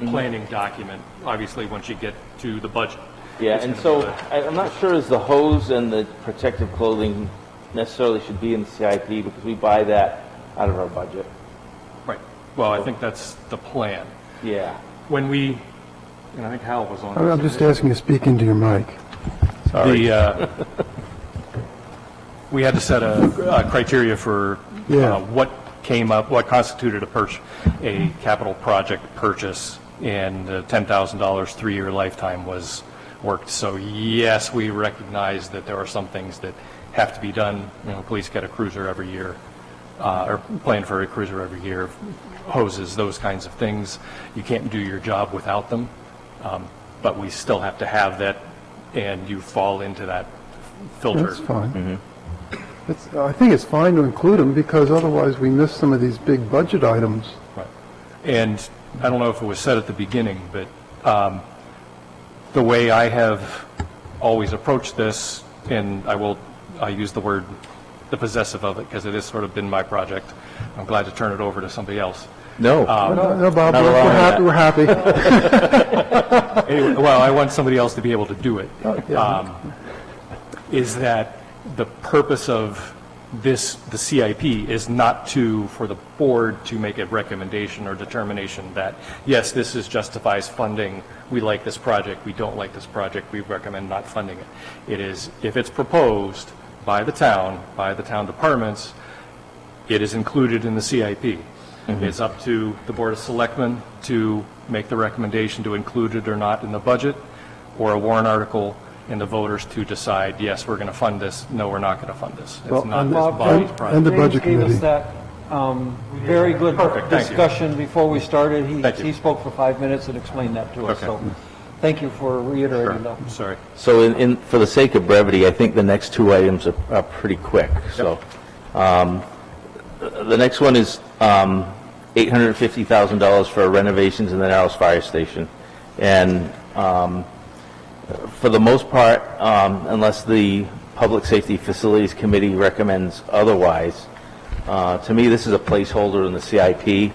planning document, obviously, once you get to the budget. yeah, It's and gonna so be the- I'm not sure as the hose and the protective clothing necessarily should be in the CIP because we buy that out of our budget. Right. Well, I think that's the plan. Yeah. When we, and I think Hal was on. I'm just asking you to speak into your mic. We had to set a criteria for Yeah. what came up, what constituted a capital project purchase, and $10,000 3-year lifetime was worked. So yes, we recognize that there are some things that have to be done. Police get a cruiser every year, or plan for a cruiser every year, hoses, those kinds of things. You can't do your job without them, but we still have to have that, and you fall into that filter. That's fine. I think it's fine to include them because otherwise we miss some of these big budget items. Right. And I don't know if it was said at the beginning, but the way I have always approached this, and I use the word, the possessive of it, because it has sort of been my project. I'm glad to turn it over to somebody else. No. No, Bob, Not we're allowing happy, we're happy. Anyway, well, I want somebody else to be able to do it. yeah. Is that the purpose of this, the CIP, is not for the board to make a recommendation or determination that, yes, this justifies funding, we like this project, we don't like this project, we recommend not funding it. It is, if it's proposed by the town departments, it is included in the CIP. It's up to the Board of Selectmen to make the recommendation to include it or not in the budget, or a warrant article, and the voters to decide, yes, we're going to fund this, no, we're not going to fund this. Well, It's not and- this Bob, body's and project. the James budget gave committee. us that very good Perfect, thank you. discussion before we started. Thank you. He spoke for 5 minutes and explained that to us, Okay. so thank you for reiterating that. Sorry. So for the sake of brevity, I think the next two items are pretty quick. So the next one is $850,000 for renovations in the Narrows Fire Station. And for the most part, unless the Public Safety Facilities Committee recommends otherwise, to me, this is a placeholder in the CIP.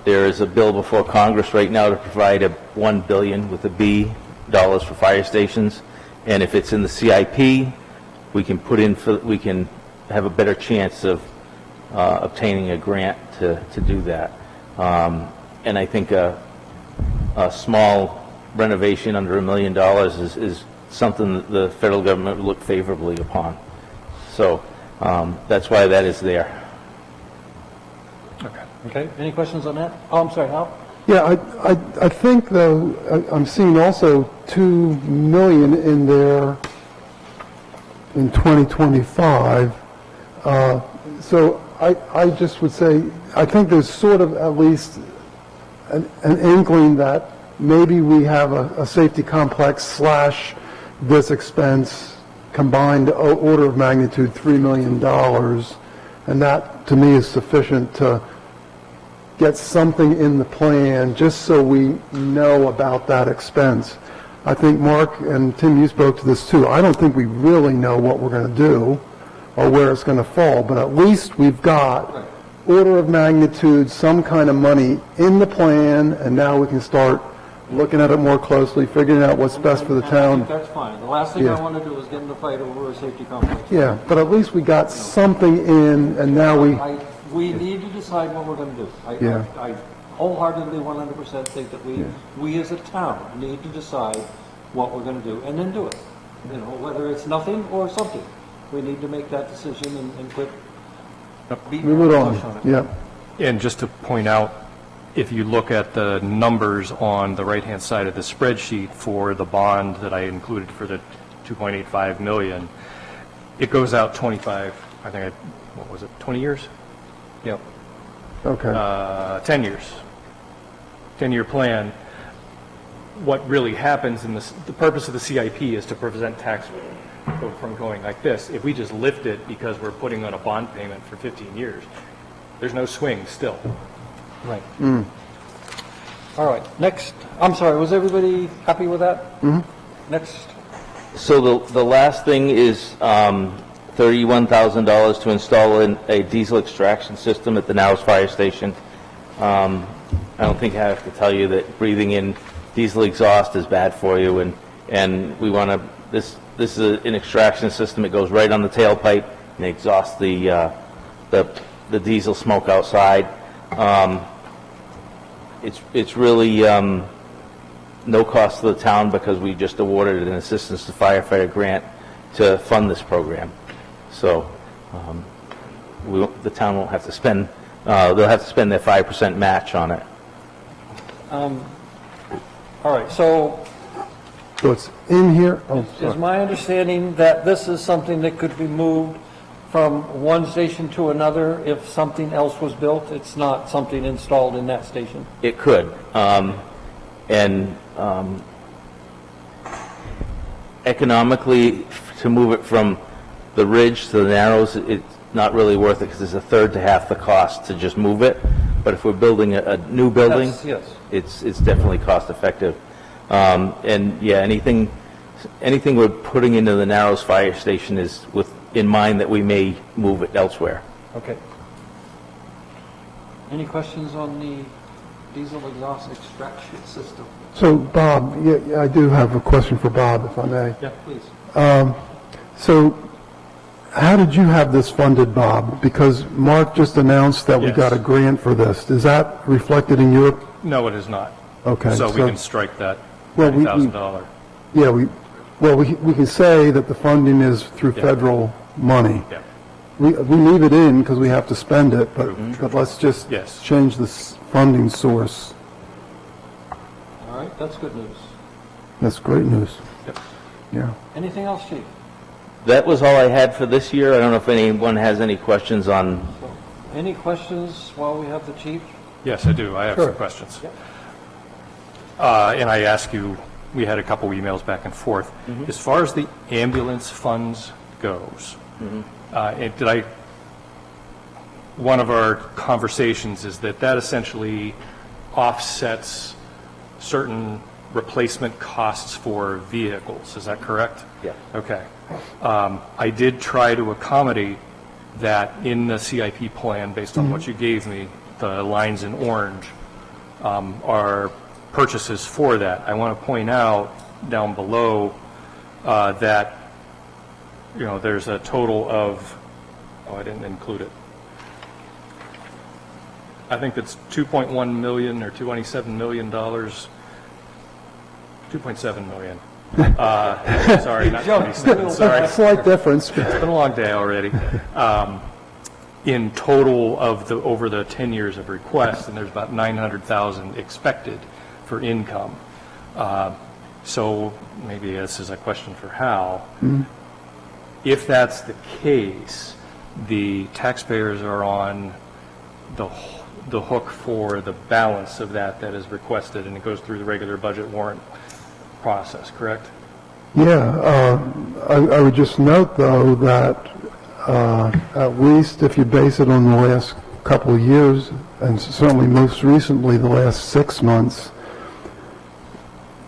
There is a bill before Congress right now to provide $1 billion with a B dollars for fire stations. And if it's in the CIP, we can we can have a better chance of obtaining a grant to do that. And I think a small renovation under $1 million is something that the federal government would look favorably upon. So that's why that is there. Okay, any questions on that? Oh, I'm sorry, Hal? Yeah, I think, though, I'm seeing also 2 million in there in 2025. So I just would say, I think there's sort of at least an inkling that maybe we have a safety complex / this expense combined order of magnitude $3 million. And that, to me, is sufficient to get something in the plan just so we know about that expense. I think Mark and Tim, you spoke to this too. I don't think we really know what we're going to do or where it's going to fall, but at least we've got order of magnitude, some kind of money in the plan, and now we can start looking at it more closely, figuring out what's best for the And I think town. that's fine. The last thing Yeah. I want to do is get in the fight over a safety complex. Yeah, but at least we got something in, and now We need to decide what we're going to do. Yeah. I wholeheartedly, 100% think that we as a town need to decide what we're going to do and then do it. You know, whether it's nothing or something. We need to make that decision and quit beating move it around the bush on. it. Yeah. And just to point out, if you look at the numbers on the right-hand side of the spreadsheet for the bond that I included for the 2.85 million, it goes out 25, I think, what was it, 20 years? Yep. Okay. 10 years. 10-year plan. What really happens in this, the purpose of the CIP is to prevent tax from going like this. If we just lift it because we're putting on a bond payment for 15 years, there's no swing still. Right. All right, next. I'm sorry, was everybody happy with that? Next. So the last thing is $31,000 to install a diesel extraction system at the Narrows Fire Station. I don't think I have to tell you that breathing in diesel exhaust is bad for you, and we want to, this is an extraction system. It goes right on the tailpipe and exhausts the diesel smoke outside. It's really no cost to the town because we just awarded an assistance to firefighter grant to fund this program. So the town won't have to spend, they'll have to spend their 5% match on it. All right, so So it's in here? Oh, is sorry. my understanding that this is something that could be moved from one station to another if something else was built? It's not something installed in that station? It could. Economically, to move it from the Ridge to the Narrows, it's not really worth it because it's a third to half the cost to just move it. But if we're building a new building, Yes. it's definitely cost effective. And yeah, anything we're putting into the Narrows Fire Station is in mind that we may move it elsewhere. Okay. Any questions on the diesel exhaust extraction system? So, Bob, yeah, I do have a question for Bob, if I may. Yeah, please. So, how did you have this funded, Bob? Because Mark just announced that we Yes. got a grant for this. Is that reflected in your, No, it is not. okay. So we can strike that Well, we- $90,000. Yeah, we can say that the funding is through Yeah. federal money. Yeah. We leave it in because we have to spend it, but let's just Yes. change the funding source. All right, that's good news. That's great news. Yep. Yeah. Anything else, Chief? That was all I had for this year. I don't know if anyone has any questions on, Any questions while we have the chief? Yes, I do. I have some questions. And I ask you, we had a couple emails back and forth. As far as the ambulance funds goes, one of our conversations is that essentially offsets certain replacement costs for vehicles. Is that correct? Yeah. Okay. I did try to accommodate that in the CIP plan based on what you gave me. The lines in orange are purchases for that. I want to point out down below that, there's a total of, I didn't include it. I think it's $2.1 million or $2.7 million. $2.7 million. Sorry, not 27, sorry. Slight difference. It's been a long day already. In total over the 10 years of requests, and there's about 900,000 expected for income. So maybe this is a question for Hal. If that's the case, the taxpayers are on the hook for the balance of that is requested, and it goes through the regular budget warrant process, correct? Yeah, I would just note, though, that at least if you base it on the last couple of years, and certainly most recently the last 6 months,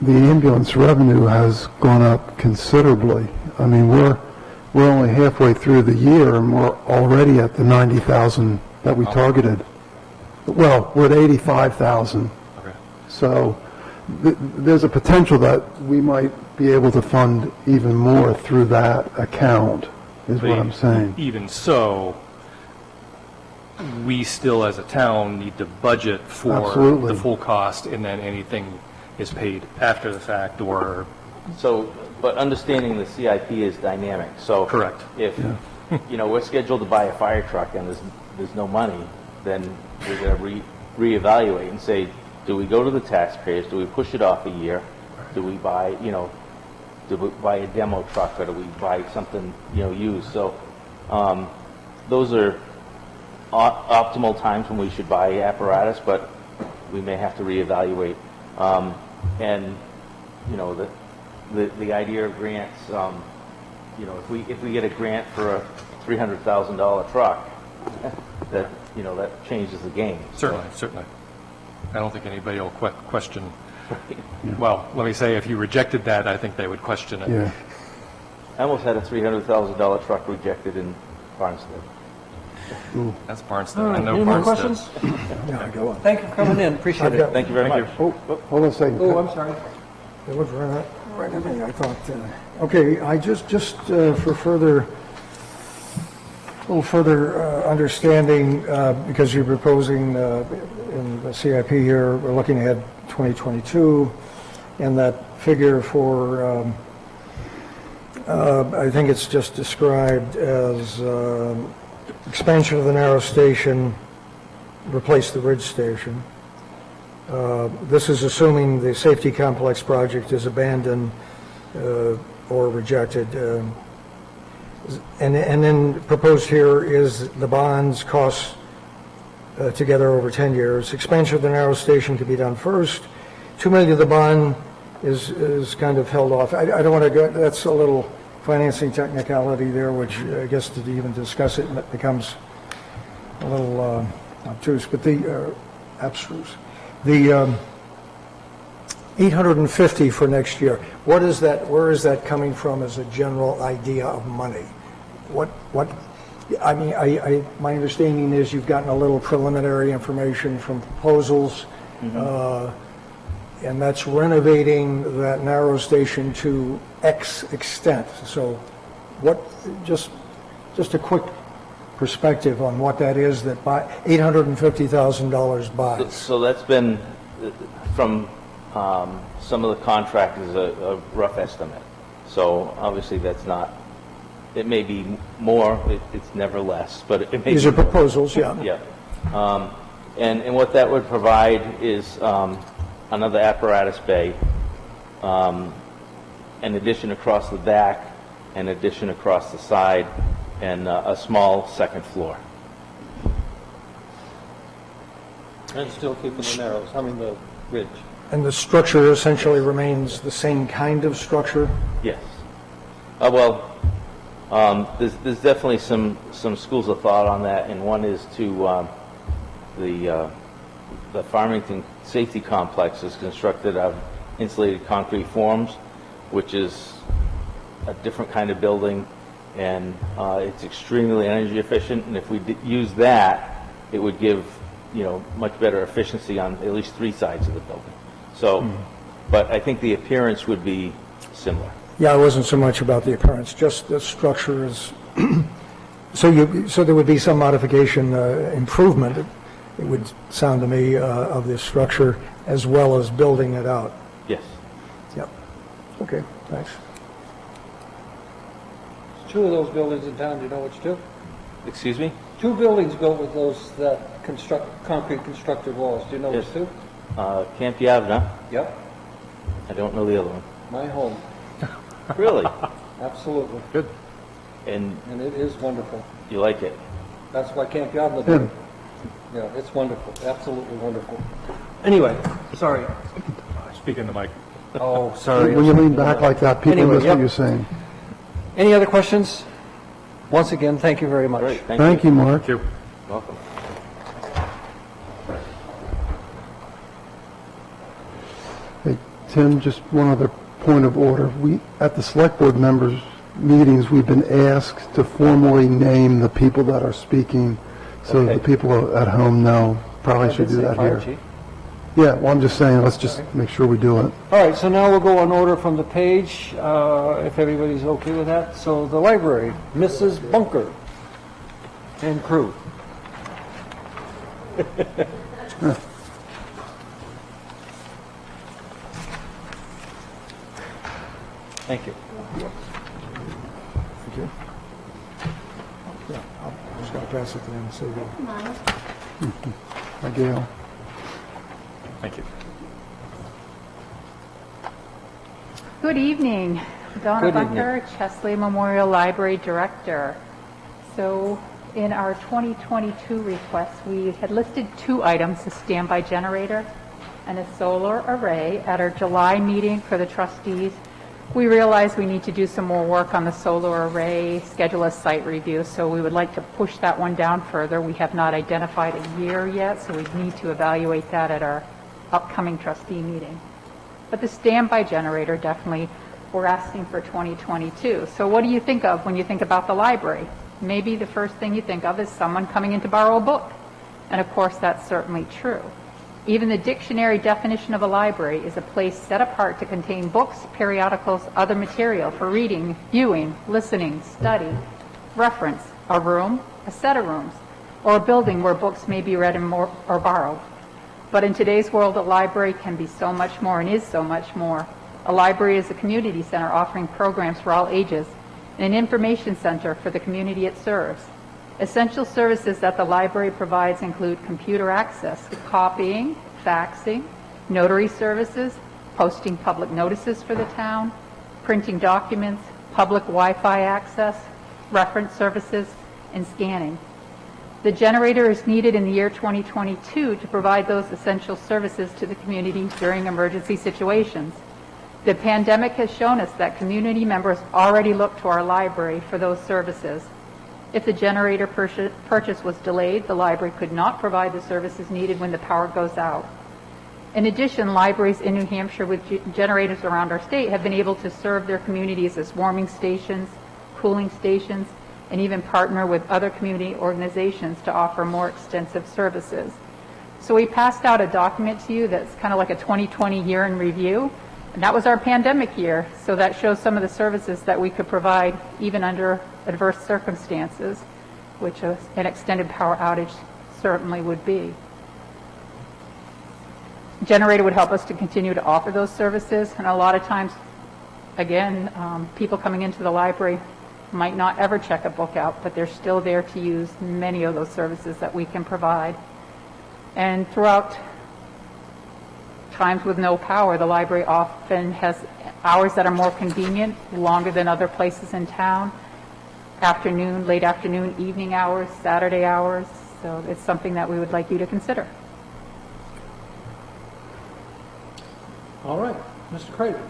the ambulance revenue has gone up considerably. I mean, we're only halfway through the year, and we're already at the 90,000 that we targeted. Well, we're at 85,000. Okay. So there's a potential that we might be able to fund even more through that account, is what I'm saying. Even so, we still as a town need to budget for Absolutely. the full cost, and then anything is paid after the fact or... but understanding the CIP is dynamic, so. Correct. If, we're scheduled to buy a fire truck and there's no money, then we're going to reevaluate and say, do we go to the taxpayers, do we push it off a year, do we buy, do we buy a demo truck, or do we buy something, used? So, those are optimal times when we should buy apparatus, but we may have to reevaluate. And, the idea of grants, if we get a grant for a $300,000 truck, that changes the game. Certainly. I don't think anybody will question. Well, let me say, if you rejected that, I think they would question it. Yeah. I almost had a $300,000 truck rejected in Barnstead. That's Barnstead. All I right, know any more Barnstead. questions? Yeah, go on. Thank you for coming in, appreciate it. Thank you very much. Oh, hold on a second. Oh, I'm sorry. It was right at me, I thought. Okay, I just for further, a little further understanding, because you're proposing in the CIP here, we're looking ahead 2022, and that figure for, I think it's just described as expansion of the narrow station, replace the ridge station. This is assuming the safety complex project is abandoned or rejected. And then proposed here is the bonds costs together over 10 years. Expansion of the narrow station could be done first. $2 million of the bond is kind of held off. I don't want to go, that's a little financing technicality there, which I guess to even discuss it becomes a little obtuse, but the abstruse. The 850 for next year, what is that, where is that coming from as a general idea of money? What I mean, my understanding is you've gotten a little preliminary information from proposals, and that's renovating that narrow station to X extent. So what, just a quick perspective on what that is that $850,000 buys. So that's been, from some of the contractors, a rough estimate. So obviously that's not, it may be more, it's never less, but it may be These are more. proposals, yeah. Yeah. And what that would provide is another apparatus bay, an addition across the back, an addition across the side, and a small second floor. And still keeping the narrows, the ridge. And the structure essentially remains the same kind of structure? Yes. There's definitely some schools of thought on that, and one is to the Farmington Safety Complex is constructed of insulated concrete forms, which is a different kind of building, and it's extremely energy efficient. And if we use that, it would give much better efficiency on at least 3 sides of the building. So, but I think the appearance would be similar. Yeah, it wasn't so much about the appearance, just the structure is, so there would be some modification, improvement, it would sound to me, of this structure, as well as building it out. Yes. Yep. Okay, thanks. There's 2 of those buildings in town, do you know which 2? Excuse me? 2 buildings built with those, concrete constructed walls, do you know which Yes. 2? Camp Yavna. Yep, I don't know the other one. my home, Really? absolutely, And and it is wonderful. you like it? That's why Camp Yavna did it. Yeah, it's wonderful, absolutely wonderful. Anyway, sorry. Speak in the mic. Oh, sorry. When you lean back like that, people Anyway, miss what yep. you're saying. Any other questions? Once again, thank you very much. Great, Thank you, Mark. Thank you. Welcome. Hey, Tim, just one other point of order. At the select board members' meetings, we've been asked to formally name the people that are speaking, so Okay. the people at home know. Probably should do that here. Yeah, well, I'm just saying, let's just make sure we do it. All right, so now we'll go on order from the page, if everybody's okay with that. So the library, Mrs. Bunker and crew. Thank you. Thank you. Yeah, I'm just going to pass it to them and say that. Hi, Gail. Thank you. Good evening. Donna Good evening. Bunker, Chesley Memorial Library Director. So in our 2022 request, we had listed 2 items, a standby generator and a solar array. At our July meeting for the trustees, we realized we need to do some more work on the solar array, schedule a site review, so we would like to push that one down further. We have not identified a year yet, so we need to evaluate that at our upcoming trustee meeting. But the standby generator, definitely, we're asking for 2022. So what do you think of when you think about the library? Maybe the first thing you think of is someone coming in to borrow a book. And of course, that's certainly true. Even the dictionary definition of a library is a place set apart to contain books, periodicals, other material for reading, viewing, listening, study, reference, a room, a set of rooms, or a building where books may be read and or borrowed. But in today's world, a library can be so much more and is so much more. A library is a community center offering programs for all ages and an information center for the community it serves. Essential services that the library provides include computer access, copying, faxing, notary services, posting public notices for the town, printing documents, public Wi-Fi access, reference services, and scanning. The generator is needed in the year 2022 to provide those essential services to the community during emergency situations. The pandemic has shown us that community members already look to our library for those services. If the generator purchase was delayed, the library could not provide the services needed when the power goes out. In addition, libraries in New Hampshire with generators around our state have been able to serve their communities as warming stations, cooling stations, and even partner with other community organizations to offer more extensive services. So we passed out a document to you that's kind of like a 2020 year in review, and that was our pandemic year, so that shows some of the services that we could provide even under adverse circumstances, which an extended power outage certainly would be. Generator would help us to continue to offer those services, and a lot of times, again, people coming into the library might not ever check a book out, but they're still there to use many of those services that we can provide. And throughout times with no power, the library often has hours that are more convenient, longer than other places in town, afternoon, late afternoon, evening hours, Saturday hours, so it's something that we would like you to consider. All right, Mr. Craven.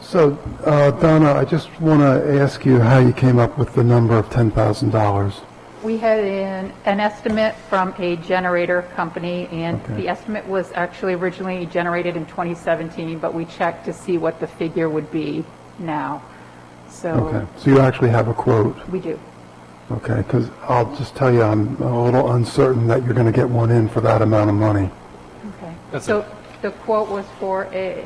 So, Donna, I just want to ask you how you came up with the number of $10,000. We had an estimate from a generator company, and Okay. the estimate was actually originally generated in 2017, but we checked to see what the figure would be now. Okay, So so you actually have a quote. we do. Okay, because I'll just tell you, I'm a little uncertain that you're going to get one in for that amount of money. Okay. That's So the quote was for a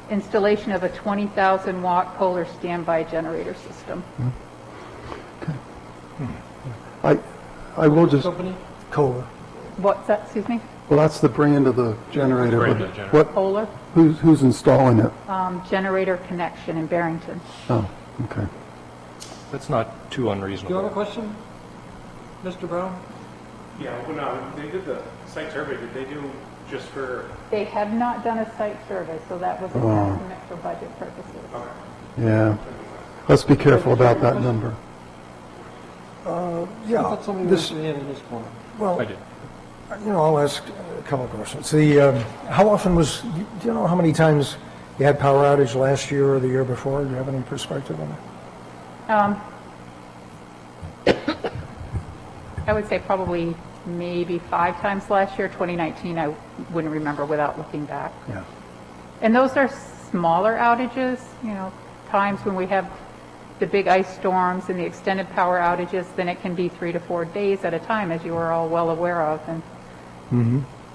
installation of a 20,000 watt Kohler standby generator system. I will just, Company? Kohler. What's that, excuse me? well, that's the brand of the generator. Brand but of the generator. What, Kohler, who's installing it? generator connection in Barrington. Oh, okay. That's not too Do you have unreasonable. a question, Mr. Brown? Yeah, when they did the site survey, did they do just for, They have not done a site survey, so that was an estimate for budget purposes. Yeah. Let's be careful about that number. I Yeah, thought somebody this, was in this corner. well, I did. I'll ask a couple of questions. How often do you know how many times you had power outage last year or the year before? Do you have any perspective on that? I would say probably maybe 5 times last year. 2019, I wouldn't remember without looking back. Yeah. And those are smaller outages, times when we have the big ice storms and the extended power outages, then it can be 3 to 4 days at a time, as you are all well aware of. And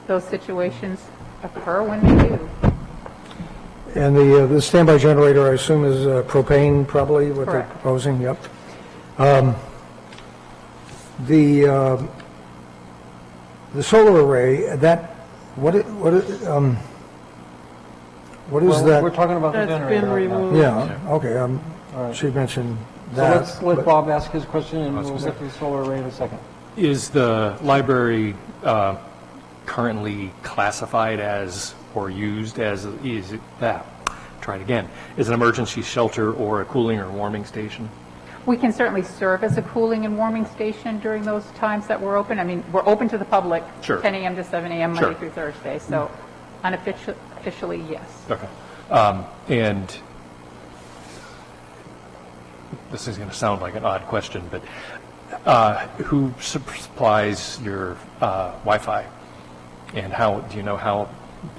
those situations occur when they do. And the standby generator, I assume, is propane, probably, what they're Correct. proposing? Yep. The solar array, what is Well, that? we're talking about the That's generator been right now. removed. Yeah, okay, right. she mentioned So that. let's let but- Bob ask his question, and we'll get to the solar array in a second. Is the library currently classified as or used as, try it again, as an emergency shelter or a cooling or warming station? We can certainly serve as a cooling and warming station during those times that we're open. I mean, we're open to the public, Sure. 10 a.m. to 7 a.m., Monday Sure. through Thursday. So officially, yes. Okay. And this is going to sound like an odd question, but who supplies your Wi-Fi? And how, do you know how,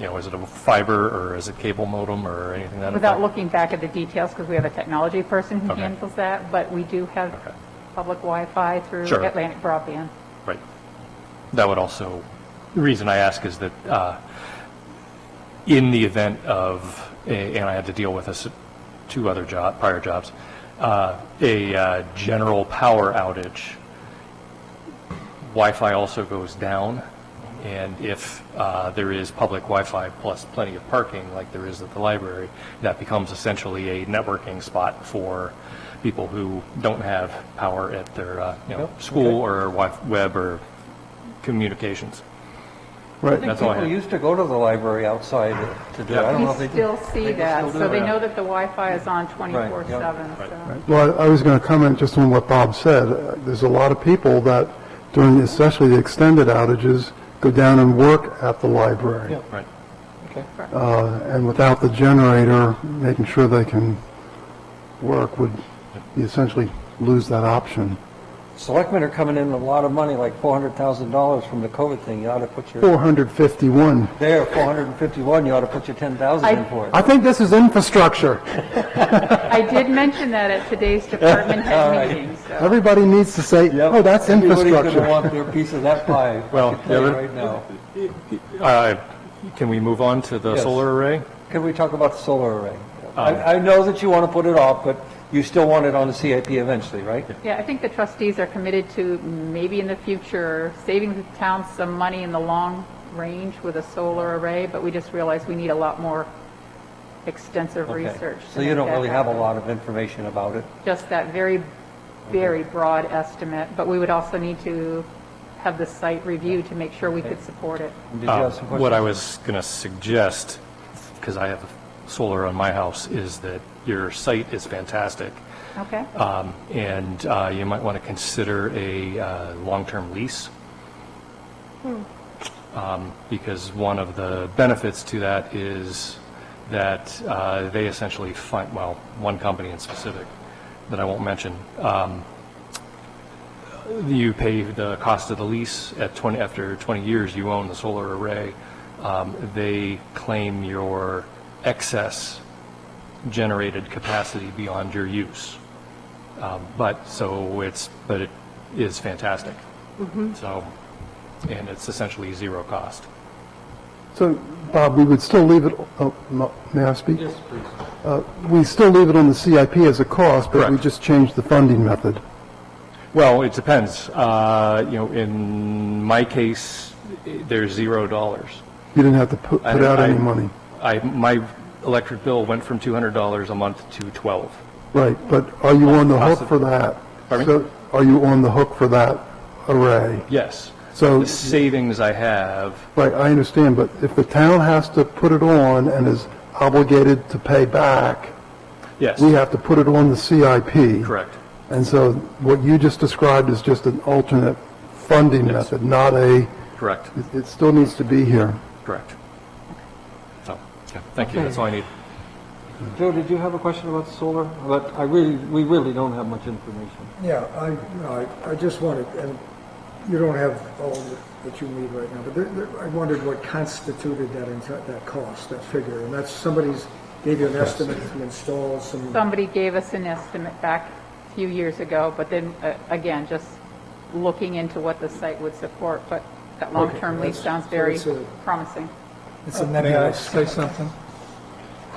is it a fiber or is it cable modem or anything like that? Without looking back at the details, because we have a technology person who Okay. handles that, but we do have Okay. public Wi-Fi through Sure. Atlantic Broadband. Right. That would also, the reason I ask is that in the event of, and I had to deal with this at 2 other prior jobs, a general power outage, Wi-Fi also goes down, and if there is public Wi-Fi plus plenty of parking like there is at the library, that becomes essentially a networking spot for people who don't have power at their school or web or communications. Right. I think That's all I people have. used to go to the library outside to do it. I don't know if We they still see they that, still do so they it. know that the Wi-Fi is on 24/7. Right. So. Well, I was going to comment just on what Bob said. There's a lot of people that, during especially the extended outages, go down and work at the library. Yeah. Right. Okay. And without the generator, making sure they can work would you essentially lose that option. selectmen are coming in a lot of money, like $400,000 from the COVID thing. You ought to put your, 451. there, 451, you ought to put your 10,000 in for it. I think this is infrastructure. I did mention that at today's department All head right. meeting, so. Everybody needs to say, Yep. oh, that's Everybody's going to infrastructure. want their piece of that pie. Well, I can tell you yeah, right now. Can we move on to the Yes. solar array? Can we talk about the solar array? I know that you want to put it off, but you still want it on the CIP eventually, right? Yeah, I think the trustees are committed to maybe in the future saving the town some money in the long range with a solar array, but we just realize we need a lot more extensive Okay. research. to So you make don't that really have a happen. lot of information about it? Just that very, very broad estimate, but we would also need to have the site reviewed to make sure we could support it. Did you have some questions? What I was going to suggest, because I have solar on my house, is that your site is fantastic. Okay? And you might want to consider a long-term lease. Because one of the benefits to that is that they essentially fund, well, one company in specific that I won't mention, you pay the cost of the lease after 20 years, you own the solar array. They claim your excess generated capacity beyond your use. But it is fantastic. So, and it's essentially zero cost. So, Bob, we would still leave it, oh, may I speak? Yes, please. We still leave it on the CIP as a cost, but we Correct. just change the funding method. Well, it depends. In my case, there's $0. You didn't have to put out any money. My electric bill went from $200 a month to $12. Right, but are you on the hook for that? Pardon me? So, are you on the hook for that array? Yes. So, The savings I have, right, I understand, but if the town has to put it on and is obligated to pay back, yes, we have to put it on the CIP. correct. And so what you just described is just an alternate funding Yes. method, not a, Correct. it still needs to be here. Correct. So, yeah, thank you. That's all I need. Joe, did you have a question about the solar? But we really don't have much information. Yeah, I just wanted, and you don't have all that you need right now, but I wondered what constituted that cost, that figure, and that's somebody's gave you an estimate to install some. Somebody gave us an estimate back a few years ago, but then, again, just looking into what the site would support, but that long-term lease sounds very promising. It's a May I nebulous. say something?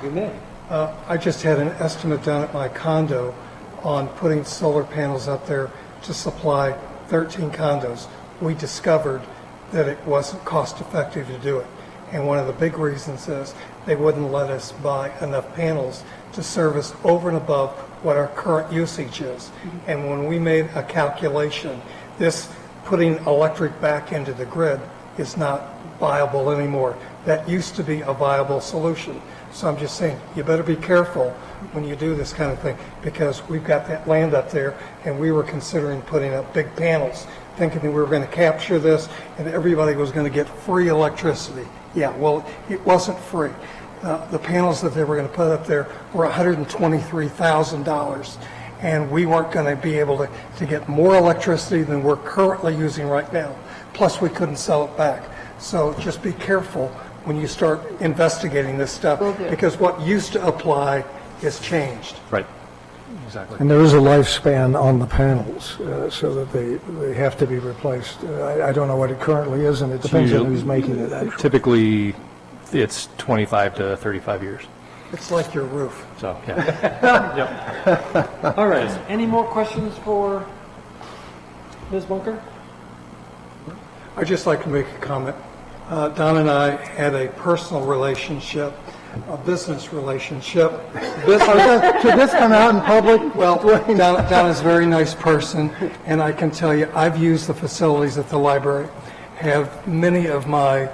You may. I just had an estimate done at my condo on putting solar panels up there to supply 13 condos. We discovered that it wasn't cost effective to do it. And one of the big reasons is they wouldn't let us buy enough panels to service over and above what our current usage is. And when we made a calculation, this putting electric back into the grid is not viable anymore. That used to be a viable solution. So I'm just saying, you better be careful when you do this kind of thing, because we've got that land up there, and we were considering putting up big panels, thinking that we were going to capture this, and everybody was going to get free electricity. Yeah, well, it wasn't free. The panels that they were going to put up there were $123,000, and we weren't going to be able to get more electricity than we're currently using right now. Plus, we couldn't sell it back. So just be careful when you start investigating this stuff, Will do. because what used to apply has changed. Right. Exactly. And there is a lifespan on the panels, so that they have to be replaced. I don't know what it currently is, and it depends on who's making it, actually. Typically, it's 25 to 35 years. It's like your roof. So, yeah. Yep. All right. Any more questions for Ms. Bunker? I'd just like to make a comment. Don and I had a personal relationship, a business relationship. Should this come out in public? Well, Don is a very nice person, and I can tell you, I've used the facilities at the library, have many of my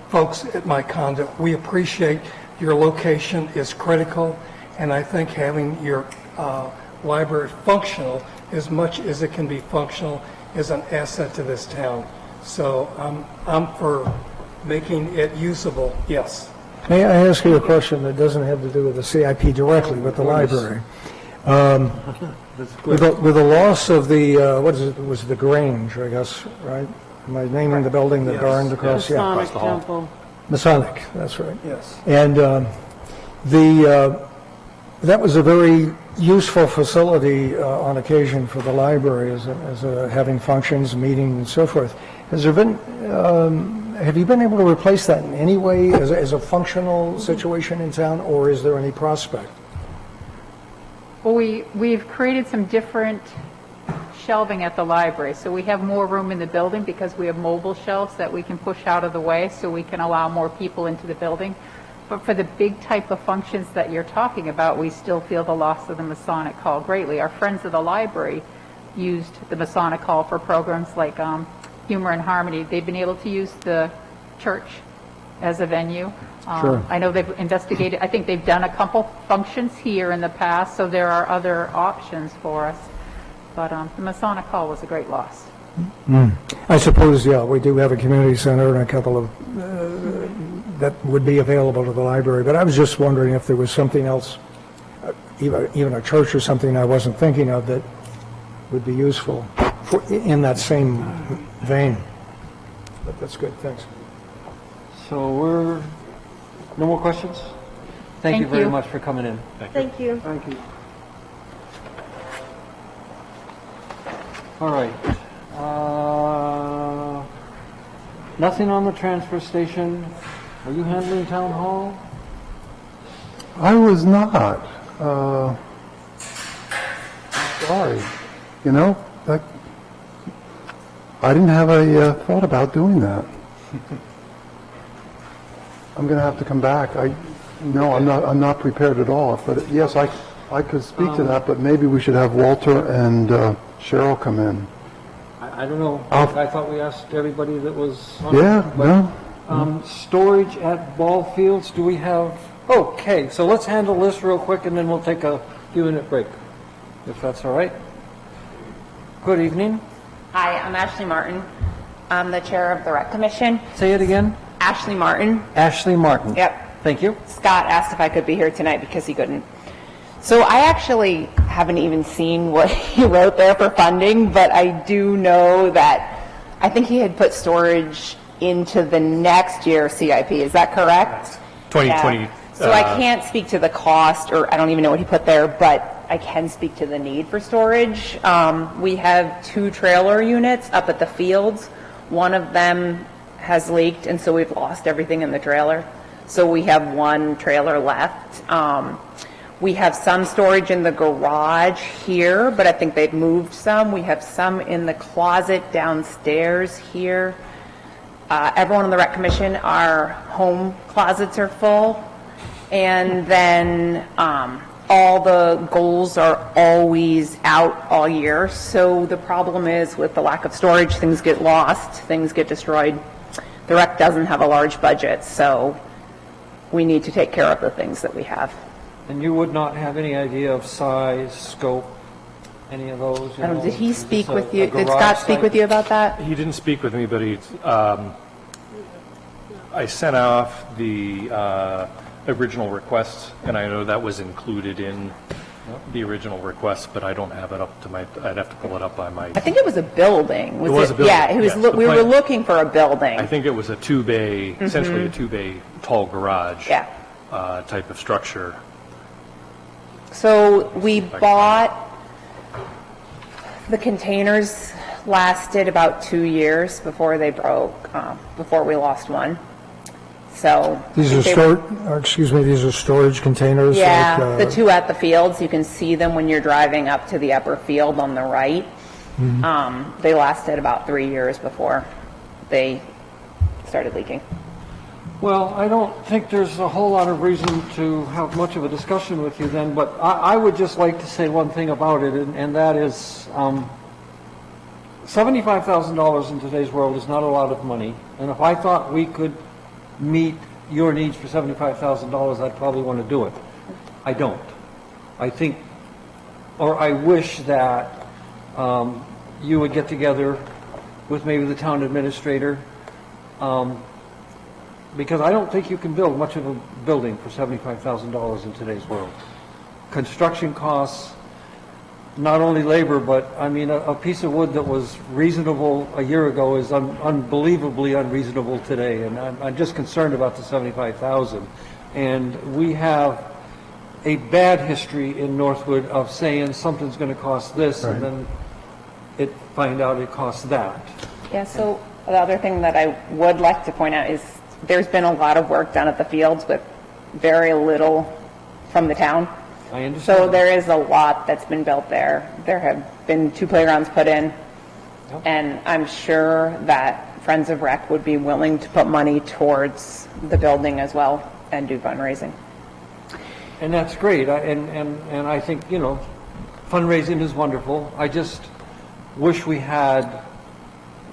folks at my condo. We appreciate your location is critical, and I think having your library functional as much as it can be functional is an asset to this town. So I'm for making it usable, yes. May I ask you a question that doesn't have to do with the CIP directly, but the library? With the loss of the, what is it, was the Grange, I guess, right? Am I naming the building that burned across? Yeah. Masonic Temple. Masonic, that's right. Yes. And that was a very useful facility on occasion for the library as having functions, meetings, and so forth. Has there been, have you been able to replace that in any way as a functional situation in town, or is there any prospect? Well, we've created some different shelving at the library, so we have more room in the building because we have mobile shelves that we can push out of the way so we can allow more people into the building. But for the big type of functions that you're talking about, we still feel the loss of the Masonic Hall greatly. Our friends of the library used the Masonic Hall for programs like Humor and Harmony. They've been able to use the church as a venue. Sure. I know they've investigated, I think they've done a couple functions here in the past, so there are other options for us. But the Masonic Hall was a great loss. I suppose, yeah, we do have a community center and a couple of, that would be available to the library, but I was just wondering if there was something else, even a church or something I wasn't thinking of that would be useful in that same vein. But that's good, thanks. So no more questions? Thank you Thank very you. much for coming in. Thank you. Thank you. All right. Nothing on the transfer station. Are you handling town hall? I was not. Sorry. You know, I didn't have a thought about doing that. I'm going to have to come back. No, I'm not prepared at all. But yes, I could speak to that, but maybe we should have Walter and Cheryl come in. I don't know. I'll- I thought we asked everybody that was on. Yeah, but, no. Storage at ball fields, do we have? Okay, so let's handle this real quick and then we'll take a few-minute break, if that's all right. Good evening. Hi, I'm Ashley Martin. I'm the chair of the Rec Commission. Say it again. Ashley Martin. Ashley Martin. Yep. Thank you. Scott asked if I could be here tonight because he couldn't. So I actually haven't even seen what he wrote there for funding, but I do know that I think he had put storage into the next year CIP. Is that correct? 2020. Yeah. So I can't speak to the cost, or I don't even know what he put there, but I can speak to the need for storage. We have 2 trailer units up at the fields. One of them has leaked, and so we've lost everything in the trailer. So we have 1 trailer left. We have some storage in the garage here, but I think they've moved some. We have some in the closet downstairs here. Everyone on the Rec Commission, our home closets are full. And then all the goals are always out all year. So the problem is with the lack of storage, things get lost, things get destroyed. The Rec doesn't have a large budget, so we need to take care of the things that we have. And you would not have any idea of size, scope, any of those? You know, Did he is this speak a- with a you? Did garage Scott speak site? with you about that? He didn't speak with me, but I sent off the original request, and I know that was included in the original request, but I don't have it up to I'd have to pull it up by my, I think it was a building. It was a building, Yeah, it was. yes. The We were plan- looking for a building. I think it was a 2-bay, essentially a 2-bay tall garage. Yeah. Type of structure. So we bought, the containers lasted about 2 years before they broke, before we lost one. So. These are they- these are storage containers? Yeah, like, the 2 at the fields, you can see them when you're driving up to the upper field on the right. They lasted about 3 years before they started leaking. Well, I don't think there's a whole lot of reason to have much of a discussion with you then, but I would just like to say one thing about it, and that is $75,000 in today's world is not a lot of money, and if I thought we could meet your needs for $75,000, I'd probably want to do it. I don't. I think, or I wish that you would get together with maybe the town administrator, because I don't think you can build much of a building for $75,000 in today's world. Construction costs, not only labor, but, I mean, a piece of wood that was reasonable a year ago is unbelievably unreasonable today, and I'm just concerned about the 75,000. And we have a bad history in Northwood of saying something's going to cost this, and then find out it costs that. Yeah, so the other thing that I would like to point out is there's been a lot of work done at the fields with very little from the town. I understand. So there is a lot that's been built there. There have been 2 playgrounds put in, and I'm sure that Friends of Rec would be willing to put money towards the building as well and do fundraising. And that's great, and I think, you know, fundraising is wonderful. I just wish we had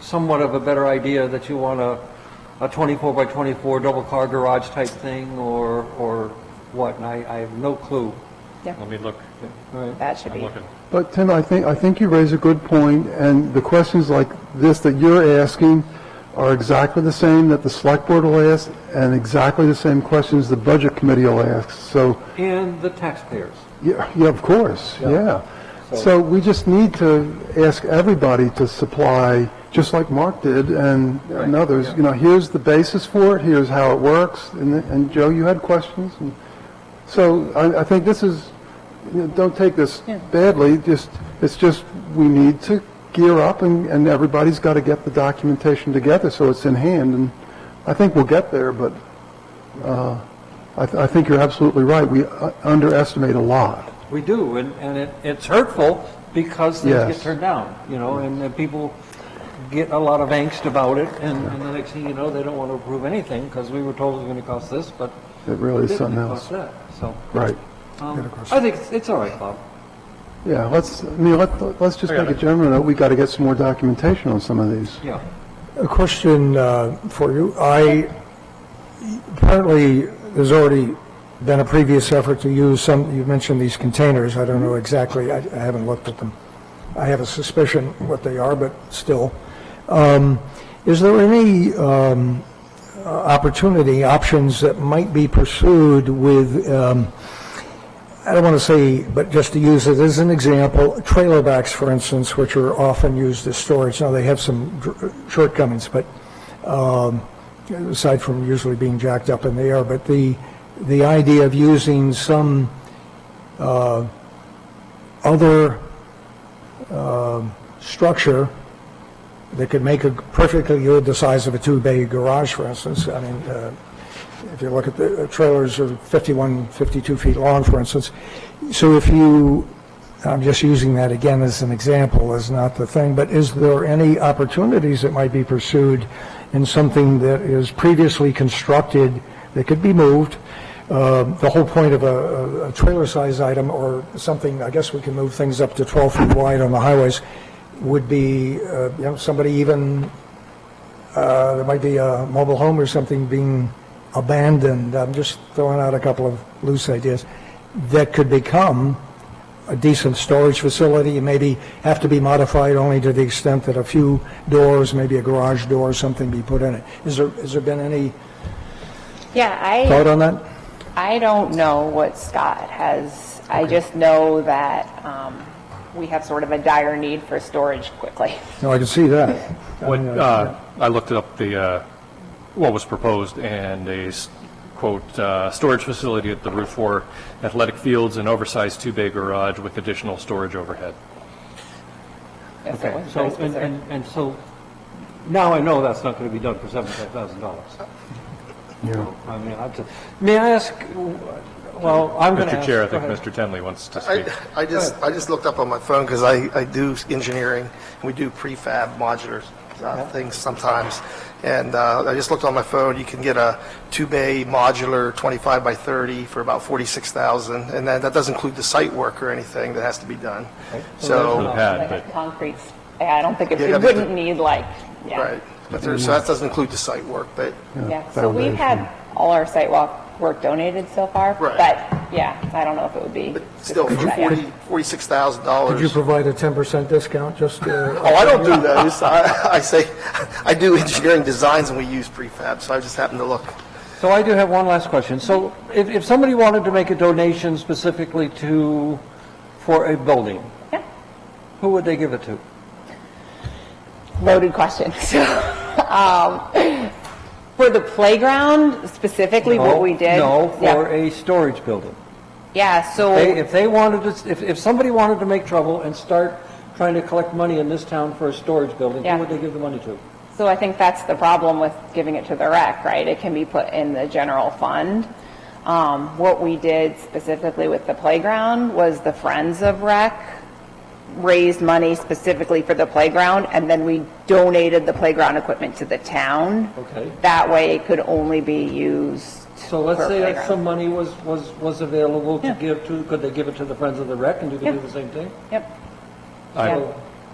somewhat of a better idea that you want a 24 by 24 double car garage type thing or what, and I have no clue. Yeah, Let me look. that should I'm be. looking. But Tim, I think you raise a good point, and the questions like this that you're asking are exactly the same that the select board will ask, and exactly the same questions the budget committee will ask, so, And the taxpayers. yeah, of course, yeah. So we just need to ask everybody to supply, just like Mark did and others, you know, here's the basis for it, here's how it works, and Joe, you had questions? And so I think this is, you know, don't take this badly, it's just we need to gear up and everybody's got to get the documentation together so it's in hand, and I think we'll get there, but I think you're absolutely right. We underestimate a lot. We do, and it's hurtful because things Yes. get turned down, you know, and people get a lot of angst about it, and the next thing you know, they don't want to approve anything because we were told it was going to cost this, but It really is it something didn't else. cost that. So Right. I think it's all right, Bob. Yeah, let's just make a general note, we got to get some more documentation on some of these. Yeah. A question for you. Apparently, there's already been a previous effort to use some, you mentioned these containers, I don't know exactly, I haven't looked at them. I have a suspicion what they are, but still. Is there any options that might be pursued with, I don't want to say, but just to use it as an example, trailer backs, for instance, which are often used as storage. Now, they have some shortcomings, but aside from usually being jacked up in the air, but the idea of using some other structure that could make a perfectly good the size of a 2-bay garage, for instance. I mean, if you look at the trailers are 51, 52 feet long, for instance. So if you, I'm just using that again as an example, as not the thing, but is there any opportunities that might be pursued in something that is previously constructed that could be moved? The whole point of a trailer size item or something, I guess we can move things up to 12 feet wide on the highways, would be, you know, somebody even, there might be a mobile home or something being abandoned. I'm just throwing out a couple of loose ideas that could become a decent storage facility and maybe have to be modified only to the extent that a few doors, maybe a garage door or something be put in it. Has there been any thought on that? I don't know what Scott has. I just know that we have sort of a dire need for storage quickly. No, I can see that. I looked up what was proposed, and a, quote, storage facility at the Route 4 athletic fields, an oversized 2-bay garage with additional storage overhead. Yes, it Okay, was so, very specific. and so now I know that's not going to be done for $75,000. Yeah. I mean, may I ask, well, I'm going to Mr. ask. Chair, I go think ahead. Mr. Tenley wants to speak. I just looked up on my phone because I do engineering, and we do prefab modular things sometimes. And I just looked on my phone, you can get a 2-bay modular 25 by 30 for about $46,000, and then that doesn't include the site work or anything that has to be done. For the So, pad, Like but a concrete, I don't think it Yeah, wouldn't need like, yeah. right, but so that doesn't include the site work, but Yeah, so we've had all our site work donated so far, Right. but yeah, I don't know if it would be. still for Yeah. $46,000. Could you provide a 10% discount just Oh, I don't do those. I say, I do engineering designs and we use prefab, so I just happened to look. So I do have one last question. So if somebody wanted to make a donation specifically for a building, Who would they give it to? Loaded question. So, for the playground specifically, what we did. No, Yeah. for a storage building. Yeah, so. If they wanted to, if somebody wanted to make trouble and start trying to collect money in this town for a storage building, Yeah. who would they give the money to? So I think that's the problem with giving it to the rec, right? It can be put in the general fund. What we did specifically with the playground was the Friends of Rec raised money specifically for the playground, and then we donated the playground equipment to the town. Okay. That way it could only be used So let's for say that playground. some money was available to give to, could they give it to the Friends of the Rec and do Yeah. the same thing? Yep. I- Yeah.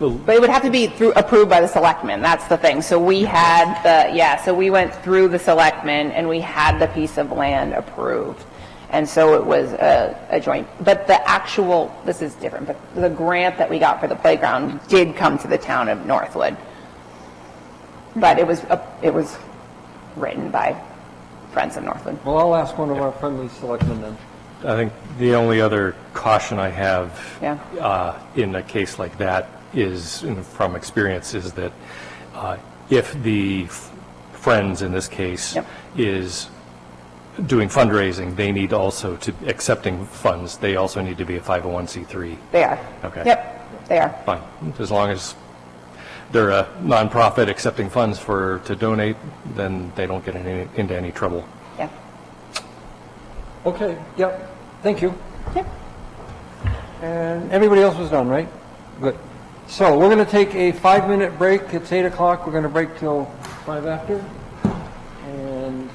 But it would have to be approved by the selectmen, that's the thing. So we had so we went through the selectmen and we had the piece of land approved. And so it was a joint, but the actual, this is different, but the grant that we got for the playground did come to the town of Northwood. But it was written by Friends of Northwood. Well, I'll ask one of our friendly selectmen then. I think the only other caution I have Yeah. in a case like that is, from experience, is that if the Friends, in this case, Yep. is doing fundraising, they need also to, accepting funds, they also need to be a 501c3. They are. Okay. Yep, they are. Fine, as long as they're a nonprofit accepting funds to donate, then they don't get into any trouble. Yeah. Okay, yep, thank you. Yep. And everybody else was done, right? Good. So we're going to take a 5-minute break. It's 8 o'clock. We're going to break till 5 after. And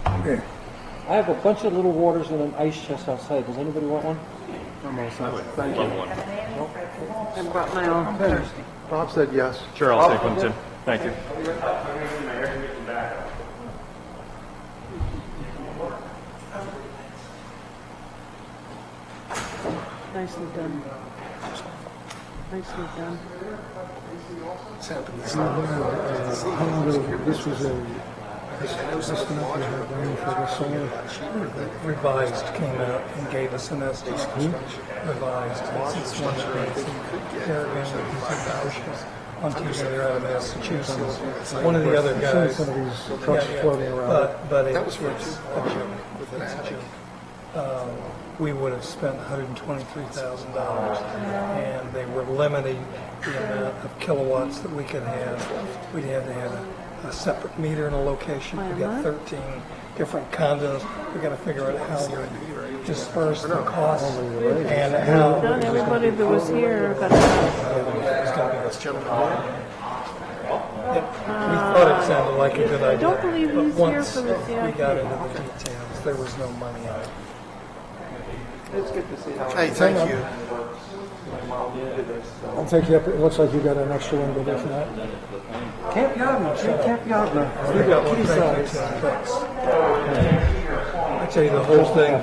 I have a bunch of little waters in an ice chest outside. Does anybody want one? I brought my own. Bob said yes. Sure, I'll take one too. Thank you. Nicely done. Nicely done. How long ago, this was this estimate we had done for the solar? Revised came out and gave us an estimate. Revised. Since one of these, on Tuesday, they're out of Massachusetts. One of the other I've guys. seen some of these trucks Yeah, yeah. floating around. But it's a joke. It's a joke. We would have spent $123,000, and they were limiting the amount of kilowatts that we could have. We'd have to have a separate meter in a location. We got 13 different condos. We got to figure out how we disperse the costs and how. Done, everybody that was here got It's going to be this gentleman. We thought it sounded like a good idea. I don't believe but he's here once for the we CIP. got into the details, there was no money in it. Hey, thank you. I'll take you up, it looks like you got an extra one, but if not, Camp Yadna, Camp Yadna. We got one, thank you, Tim. Thanks. I tell you the whole thing,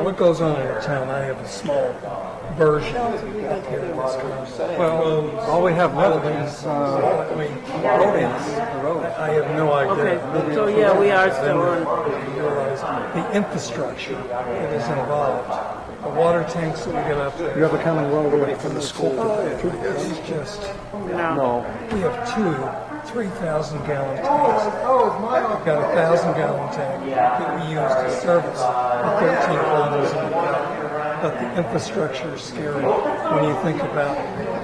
what goes on in our town, I have a small version up here in this conversation. Well, all we have left is the road. I have no idea. Okay, so yeah, we are still on. Realize the infrastructure that is involved, the water tanks that we get up there. you have a common well there From the school. It's just, no. we have two 3,000-gallon tanks. We've got a 1,000-gallon tank that we use to service the 13 condos in the valley. But the infrastructure is scary when you think about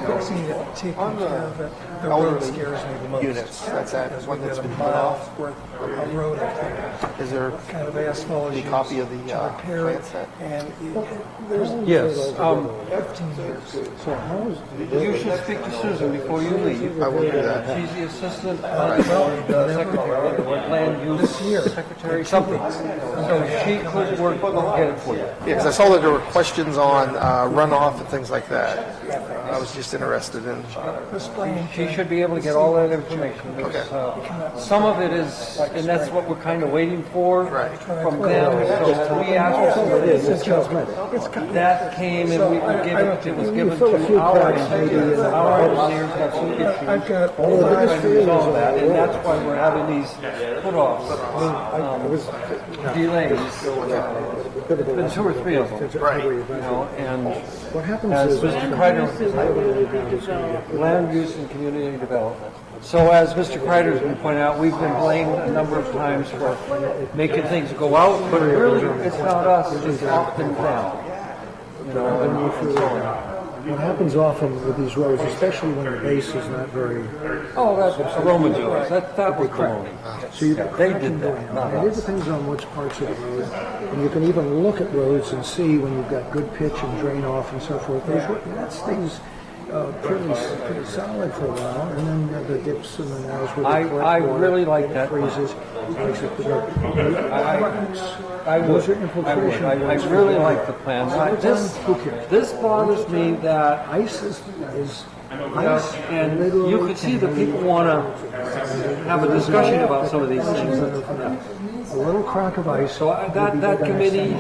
fixing it, taking care of it. The road scares me the most. Units, that's that, Because one we've that's got a been put mile off. worth of road up there. Is there What kind of asphalt is a used copy of the to repair it? plan set? And there's Yes. 15 years. You should speak to Susan before you leave. I will do that. She's the assistant secretary, or land use secretary, something. So she could work, get it for you. Yeah, because I saw that there were questions on runoff and things like that. I was just interested in. She should be able to get all that information. It's, some of it is, and that's what we're kind of waiting for from them. So we asked for it's cosmetic. that came and we were given, it was given to our engineers. Our engineers have some issues. I've got We're trying to resolve that, and that's why we're having these put-offs, delays. There's been 2 or 3 of them. Right. You know, and What happens as is, Mr. Kreider, land use and community development. So as Mr. Kreider's been pointing out, we've been blamed a number of times for making things go out, but really, it's not us, it's often them. You know, What happens often with these roads, especially when the base is not very, oh, that's aroma dealers, that was baloney. so you Yeah, they did that, not And it us. depends on which parts of the road. And you can even look at roads and see when you've got good pitch and drain off and so forth. That stays pretty solid for a while, and then the dips and the narrows with the I correct water, really like that. freezes. Makes it the I would, Those are I infiltration. I really like the plans. Who cares? This bothers me that, Ice is ice. and you could see that people want to have a discussion about some of these things. A little crack of ice. So that committee,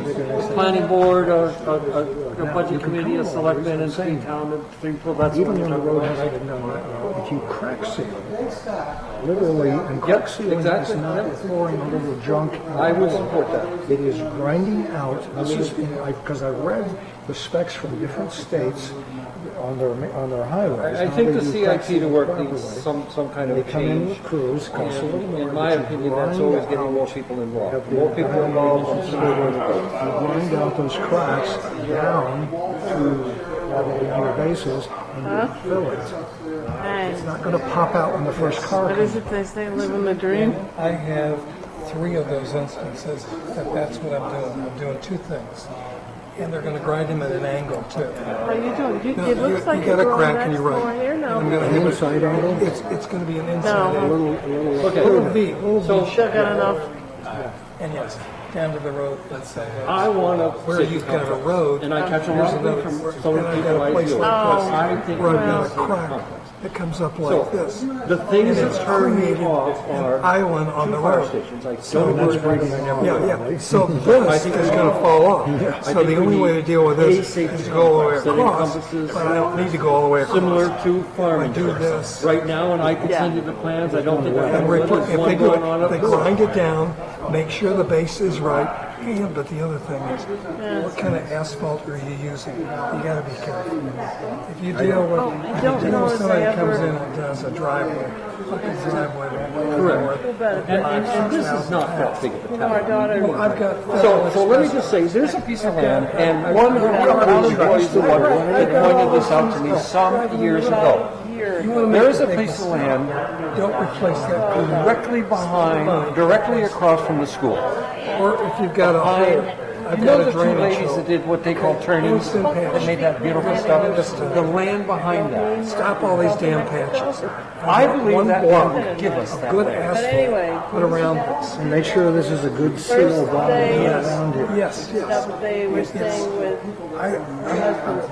planning board, a budget committee, a selectmen, and three town, and three people, that's what Even you're when the talking road about. hasn't been done right now, if you crack seal, literally, and crack sealing exactly, is not pouring a little junk. I would support that. It is grinding out, because I read the specs from different states on their highways. I how think they the do crack CIP to sealing work properly. needs some kind They of come in change. with crews, costs a little more. In my but you opinion, that's grind always out- getting more people involved. More people involved, the smoother it goes. You grind out those cracks down to your bases and you fill it. Hey, It's not going to pop out when the first car what comes. is it they say, living the dream? I have 3 of those instances that's what I'm doing. I'm doing 2 things. And they're gonna grind them at an angle too. How you doing? No, It looks like you you're got a growing crack next and you're door right. here now. I'm gonna An have inside angle? It's gonna be an inside No. angle. Okay. Little V, little So- V. Should got enough. And yes, down to the road, let's say. I want to. Where you've got a road. And I catch a here's lot of another- from and some of the I people got a I place deal with. like this, I think where I've got a it's crack complex. that comes up So, like this. the things And that it's turn me created off an are island on the two fire road. stations, like So Northwood that's and Northwood. Yeah. So this is gonna fall off. So think the we only way to need deal with a this safety is to go all the way complex that across, encompasses but I don't need to go all the way across. Similar to farming. I do this. Right now, and I can send you the plans, I don't think I have And one if they do going on it, up they there. grind it down, make sure the base is right, and, but the other thing is, what kind of asphalt are you using? You gotta be careful. If you deal with, I don't know if somebody I comes ever- in and does a driveway, fucking driveway. Correct. Better. And this is not that big of a You know, town. our daughter, I've got. So let me just say, there's a piece of land, and one of the town employees that pointed this out to me some years ago. There's a piece of land Don't replace that. directly behind, directly across from the school. Or if you've got a hole, I've You know got the a two drainage ladies hole. that did what they call turnings, Instant patch. that made that beautiful stuff? The land behind that. Stop all these damn patches. I believe One that block land would give us that Good land. but anyway, asphalt put around this. And make sure this is a good seal bottom they- around here. Yes, yes. stuff they were staying with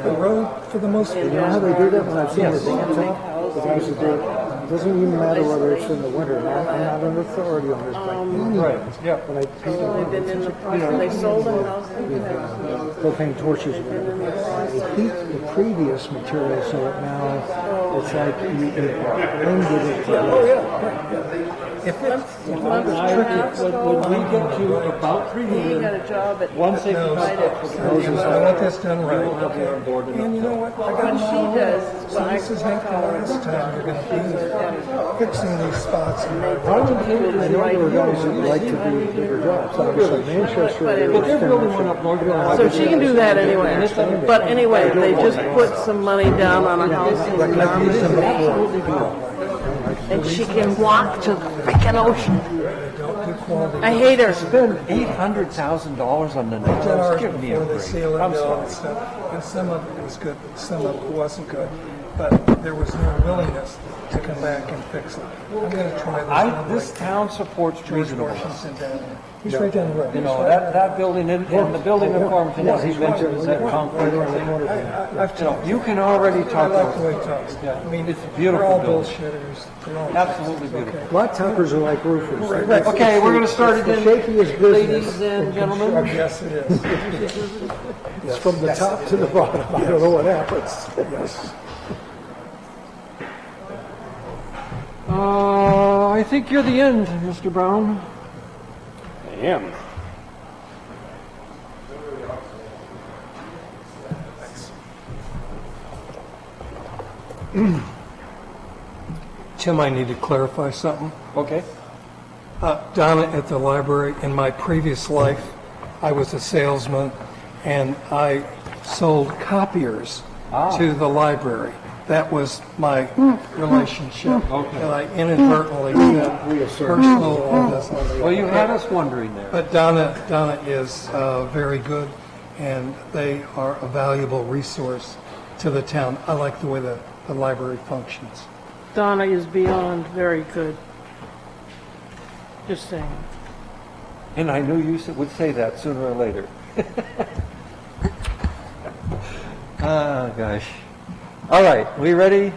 The road, for the most part, You know how they do that when I've seen the dams out? The guys that do it, it doesn't even matter whether it's in the winter. I'm not an authority on this, but Right, yeah. when I painted they've been in the process, they sold a house in propane torches, they heat the previous material so that now it's like you blended it together. if months and a half When we ago. get to about He got 300, a job at, one safety knows, Right. I want this done right. we'll have you on board. And you know what? I got when them she all does, ready. So when I this is not the last time you're gonna be fixing these spots. I know there are guys that like to do bigger jobs. Obviously, Manchester But is But they're building 10 one up north of so she can do that anyway. But anyway, they just put some money down on a house in Yarmouth. And she can walk to the freaking ocean. Don't do quality. I hate her. Spend $800,000 on the Did ours nails. Give me a before they break. seal it I'm down sorry. and stuff. And some of it was good, some of it wasn't good. But there was no willingness to come back and fix it. I'm gonna try this one. This town supports George reasonableness. Washington down there. He's right down the road. You know, that building, and the building in Farmington, as he mentioned, is that concrete. You can already I talk like the to way he talks. I mean, It's a they're beautiful all building. bullshitters. They're all- Absolutely beautiful. Blacktoppers are like roofers. Okay, we're going to start The again. shakiest Ladies business. and gentlemen. Yes, it is. It's from the top to the bottom. I don't know what happens. Yes. I think you're the end, Mr. Brown. I am. Tim, I need to clarify something. Okay. Down at the library, in my previous life, I was a salesman, and I sold copiers to the library. That was my relationship. And I inadvertently said personal business. Well, you had us wondering there. But Donna is very good, and they are a valuable resource to the town. I like the way the library functions. Donna is beyond very good. Just saying. And I knew you would say that sooner or later. Ah, gosh. All right, we ready?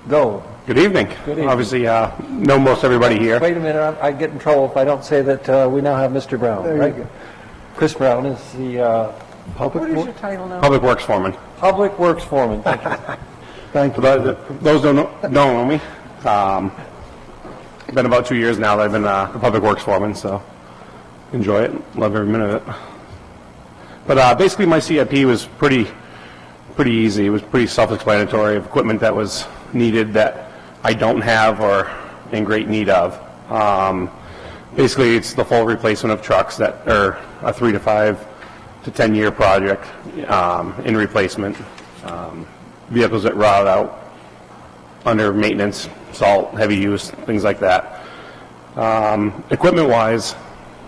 Go. Good evening. Good evening. Obviously, know most everybody here. Wait a minute, I get in trouble if I don't say that we now have Mr. Brown, There you right? go. Chris Brown is the What is your title now? Public Works Foreman. Public Works Foreman. Thank you. Thank For you. those don't know me, been about 2 years now that I've been the Public Works Foreman, so enjoy it. Love every minute of it. But basically, my CIP was pretty easy. It was pretty self-explanatory of equipment that was needed that I don't have or in great need of. Basically, it's the full replacement of trucks that are a 3 to 5 to 10 year project in replacement. Vehicles that rot out under maintenance, salt, heavy use, things like that. Equipment-wise,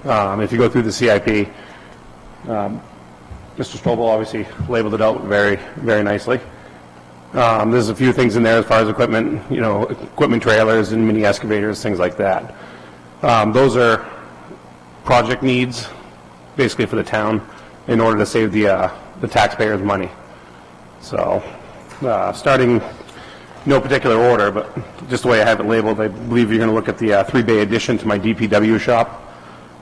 if you go through the CIP, Mr. Strobel obviously labeled it out very, very nicely. There's a few things in there as far as equipment, equipment trailers and mini excavators, things like that. Those are project needs, basically for the town, in order to save the taxpayers' money. So, starting no particular order, but just the way I have it labeled, I believe you're going to look at the 3-bay addition to my DPW shop.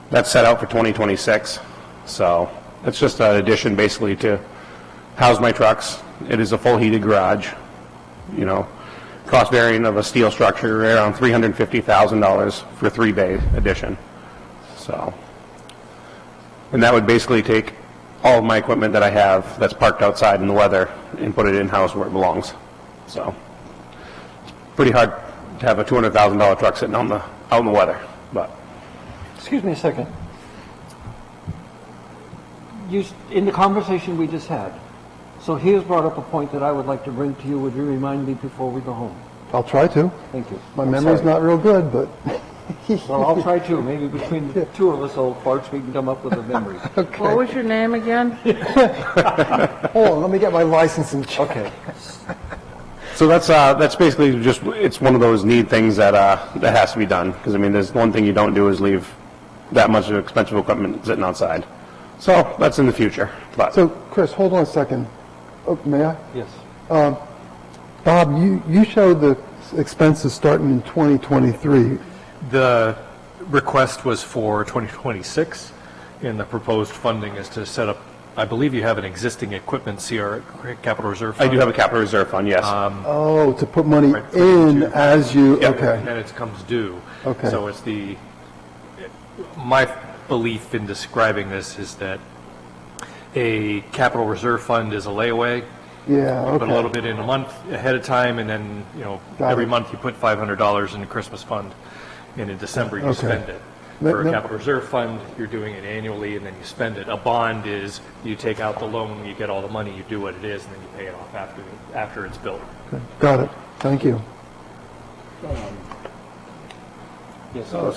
That's set out for 2026. So it's just an addition basically to house my trucks. It is a full heated garage. Cost variant of a steel structure around $350,000 for a 3-bay addition. So, and that would basically take all of my equipment that I have that's parked outside in the weather and put it in-house where it belongs. So it's pretty hard to have a $200,000 truck sitting out in the weather, but. Excuse me a second. In the conversation we just had, so he has brought up a point that I would like to bring to you. Would you remind me before we go home? I'll try to. Thank you. My I'm memory's sorry. not real good, but Well, I'll try too. Maybe between the two of us old farts, we can come up with a memory. What was your name again? hold on, let me get my license and check. Okay. So that's basically just, it's one of those need things that has to be done. Because, there's one thing you don't do is leave that much of expensive equipment sitting outside. So that's in the future. But So, Chris, hold on a second. Oh, may I? Yes. Bob, you showed the expenses starting in 2023. The request was for 2026, and the proposed funding is to set up, I believe you have an existing equipment capital reserve fund. I do have a capital reserve fund, yes. Oh, to put money Right, for in you to- as you, Yep. okay. And it comes due. Okay. So it's my belief in describing this is that a capital reserve fund is a layaway. Yeah, You put a little okay. bit in a month ahead of time, and then, Got every it. month you put $500 in the Christmas fund, and in December you Okay. spend it. No- For a no- capital reserve fund, you're doing it annually, and then you spend it. A bond is, you take out the loan, you get all the money, you do what it is, and then you pay it off after it's built. Got it. Thank you. Yes. So,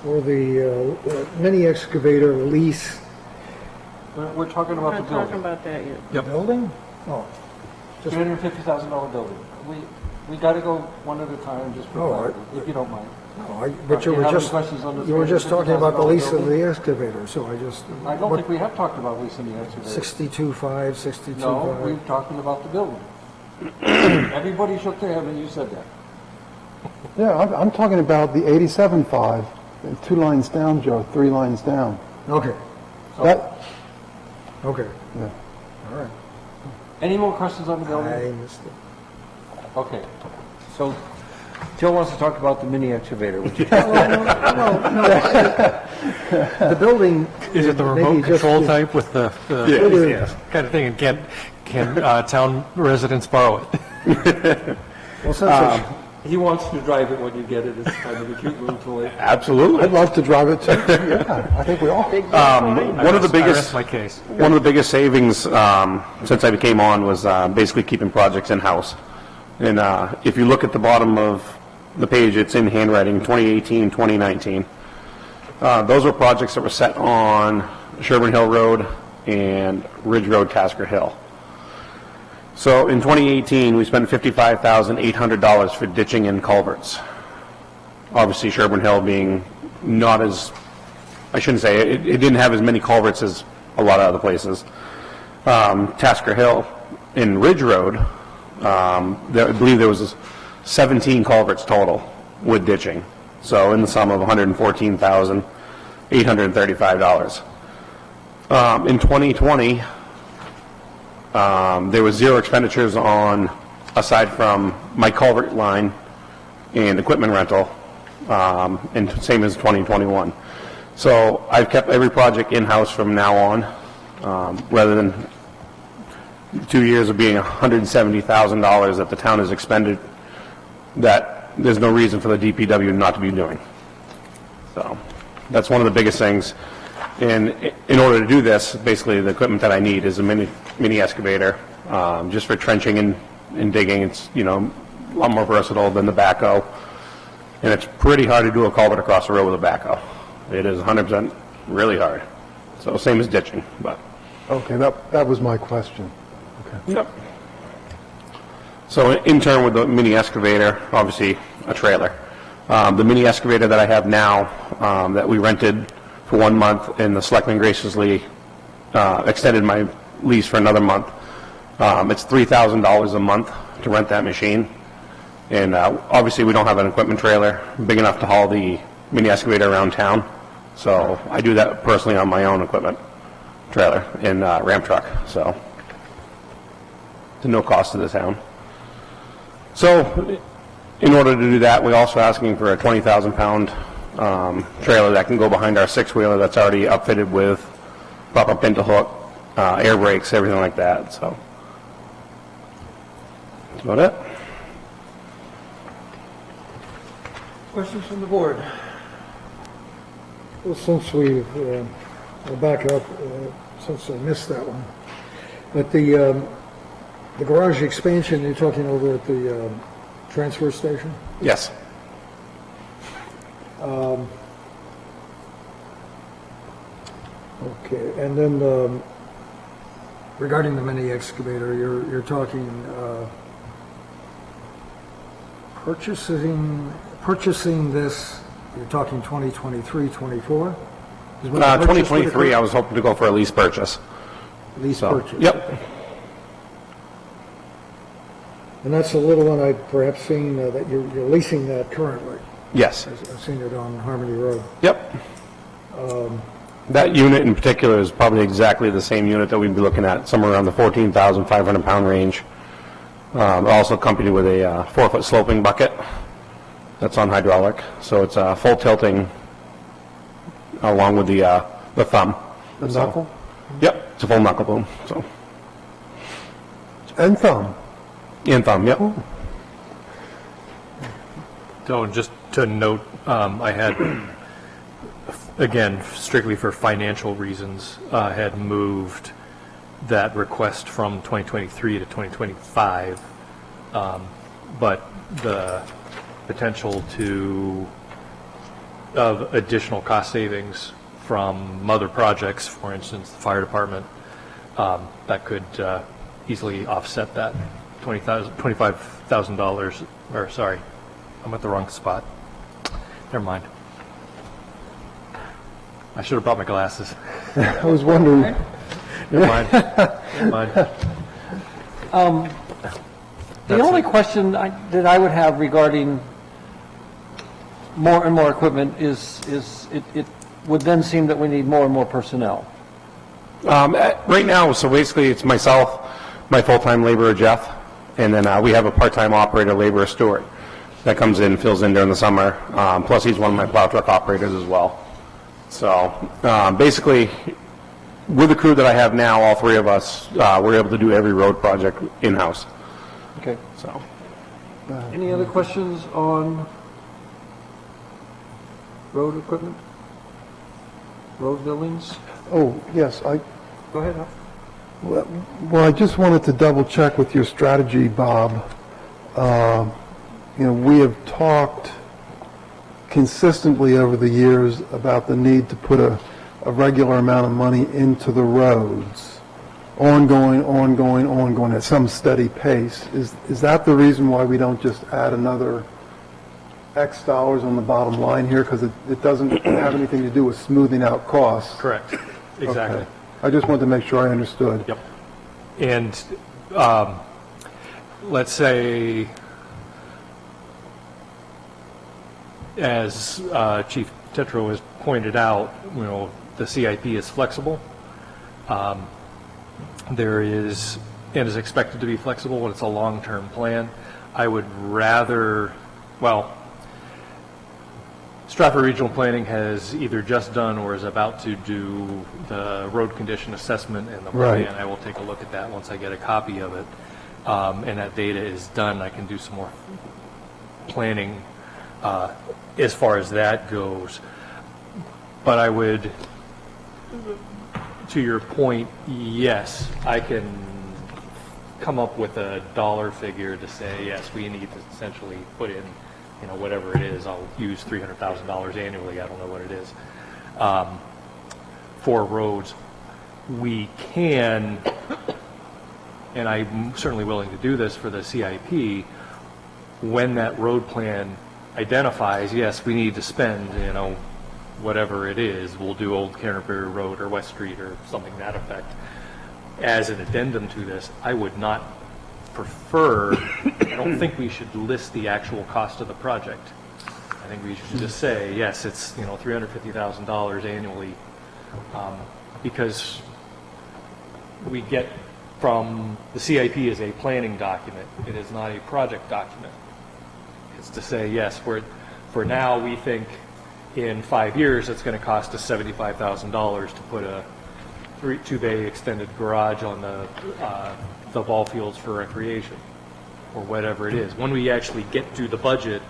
for the mini excavator lease We're talking We're about the not talking building. about that yet. building? Oh, $350,000 building. We got to go one at a time, just for Oh, clarity, if you don't mind. no, but Do you have any questions on this you were just talking about the lease of $350,000 the excavator, so I just. I don't think we have talked about leasing the excavator. 62.5, 62.5. No, we've talking about the building. Everybody shook their head when you said that. Yeah, I'm talking about the 87.5, 2 lines down, Joe, 3 lines down. Okay, That, okay, yeah. all right. Any more questions on the building? I missed it. Okay, so Joe wants to talk about the mini excavator, which is The building. Is it the maybe remote just- control type with the Yeah. kind of thing, and can town residents borrow it? Well, since it's- he wants to drive it when you get it. It's kind of a cute little toy. Absolutely. I'd love to drive it too. Yeah, I think we all. One of the I biggest, rest my case. one of the biggest savings since I became on was basically keeping projects in-house. And if you look at the bottom of the page, it's in handwriting, 2018, 2019. Those were projects that were set on Sherburne Hill Road and Ridge Road, Tasker Hill. So in 2018, we spent $55,800 for ditching and culverts. Obviously, Sherburne Hill being not as, I shouldn't say, it didn't have as many culverts as a lot of other places. Tasker Hill and Ridge Road, I believe there was 17 culverts total with ditching. So in the sum of $114,835. In 2020, there was zero expenditures on, aside from my culvert line and equipment rental, and same as 2021. So I've kept every project in-house from now on, rather than 2 years of being $170,000 that the town has expended, that there's no reason for the DPW not to be doing. So that's one of the biggest things. And in order to do this, basically the equipment that I need is a mini excavator, just for trenching and digging. It's, a lot more versatile than the backhoe. And it's pretty hard to do a culvert across the road with a backhoe. It is 100% really hard. So same as ditching, but. Okay, that was my question. Okay. Yep. So in turn with the mini excavator, obviously a trailer. The mini excavator that I have now, that we rented for 1 month, and the selectmen graciously extended my lease for another month. It's $3,000 a month to rent that machine. And obviously we don't have an equipment trailer big enough to haul the mini excavator around town. So I do that personally on my own equipment trailer and ramp truck. So to no cost to the town. So in order to do that, we're also asking for a 20,000-pound trailer that can go behind our six-wheeler that's already upfitted with proper pinto hook, air brakes, everything like that. So that's about it. Questions from the board? Well, since we'll back up, since I missed that one. But the garage expansion, you're talking over at the transfer station? Yes. Okay, and then regarding the mini excavator, you're talking purchasing this, you're talking 2023, 24? 2023, I was hoping to go for a lease purchase. Lease So, purchase? yep. And that's the little one I've perhaps seen that you're leasing that currently. Yes. I've seen it on Harmony Road. Yep. That unit in particular is probably exactly the same unit that we'd be looking at, somewhere around the 14,500 pound range. Also accompanied with a 4-foot sloping bucket that's on hydraulic, so it's full tilting along with the thumb. The knuckle? Yep, it's a full knuckle boom. So And thumb. and thumb. Yep. So just to note, I had, again, strictly for financial reasons, had moved that request from 2023 to 2025, but the potential of additional cost savings from other projects, for instance, the fire department, that could easily offset that $25,000, or sorry, I'm at the wrong spot. Never mind. I should have brought my glasses. I was wondering. Never mind. Never mind. The only question that I would have regarding more and more equipment is it would then seem that we need more and more personnel. Right now, so basically it's myself, my full-time laborer Jeff, and then we have a part-time operator, laborer Stuart. that comes in, fills in during the summer. Plus, he's one of my plow truck operators as well. So basically, with the crew that I have now, all three of us, we're able to do every road project in-house. Okay. So, Any other questions on road equipment? Road buildings? Oh, yes, Go ahead, Al. well, I just wanted to double check with your strategy, Bob. We have talked consistently over the years about the need to put a regular amount of money into the roads, ongoing, at some steady pace. Is that the reason why we don't just add another X dollars on the bottom line here? Because it doesn't have anything to do with smoothing out costs. Correct. Exactly. Okay. I just wanted to make sure I understood. Yep. And let's say, as Chief Tetro has pointed out, the CIP is flexible. There is, and is expected to be flexible when it's a long-term plan. I would rather, Stratford Regional Planning has either just done or is about to do the road condition assessment and the plan. Right. I will take a look at that once I get a copy of it. And that data is done, I can do some more planning as far as that goes. But I would, to your point, yes, I can come up with a dollar figure to say, yes, we need to essentially put in, whatever it is. I'll use $300,000 annually. I don't know what it is. For roads, we can, and I'm certainly willing to do this for the CIP, when that road plan identifies, yes, we need to spend, whatever it is, we'll do Old Canterbury Road or West Street or something to that effect. As an addendum to this, I would not prefer, I don't think we should list the actual cost of the project. I think we should just say, yes, it's, $350,000 annually, because we get from, the CIP is a planning document, it is not a project document. It's to say, yes, for now, we think in 5 years, it's going to cost us $75,000 to put a two-bay extended garage on the ball fields for recreation, or whatever it is. When we actually get to the budget,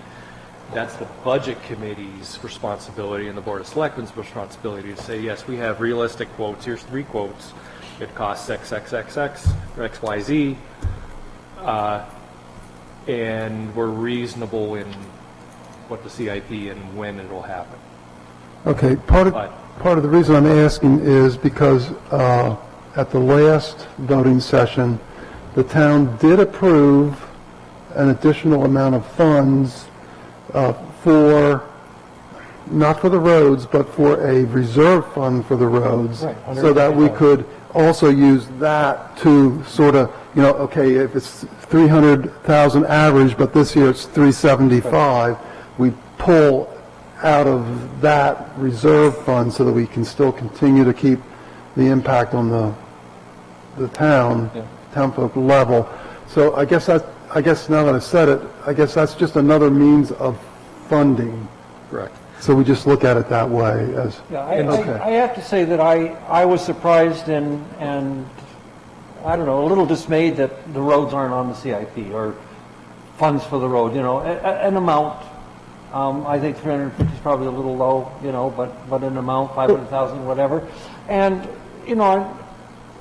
that's the budget committee's responsibility and the Board of Selectmen's responsibility to say, yes, we have realistic quotes. Here's 3 quotes. It costs XXXX or XYZ, and we're reasonable in what the CIP and when it will happen. Okay, part of the reason I'm asking is because at the last voting session, the town did approve an additional amount of funds not for the roads, but for a reserve fund for the roads, so that we could also use that to sort of, okay, if it's 300,000 average, but this year it's 375, we pull out of that reserve fund so that we can still continue to keep the impact on the townfolk level. So I guess now that I said it, I guess that's just another means of funding. Correct. So we just look at it that way as. Yeah, I have to say that I was surprised and I don't know, a little dismayed that the roads aren't on the CIP or funds for the road, an amount. I think 350 is probably a little low, but an amount, 500,000, whatever. And,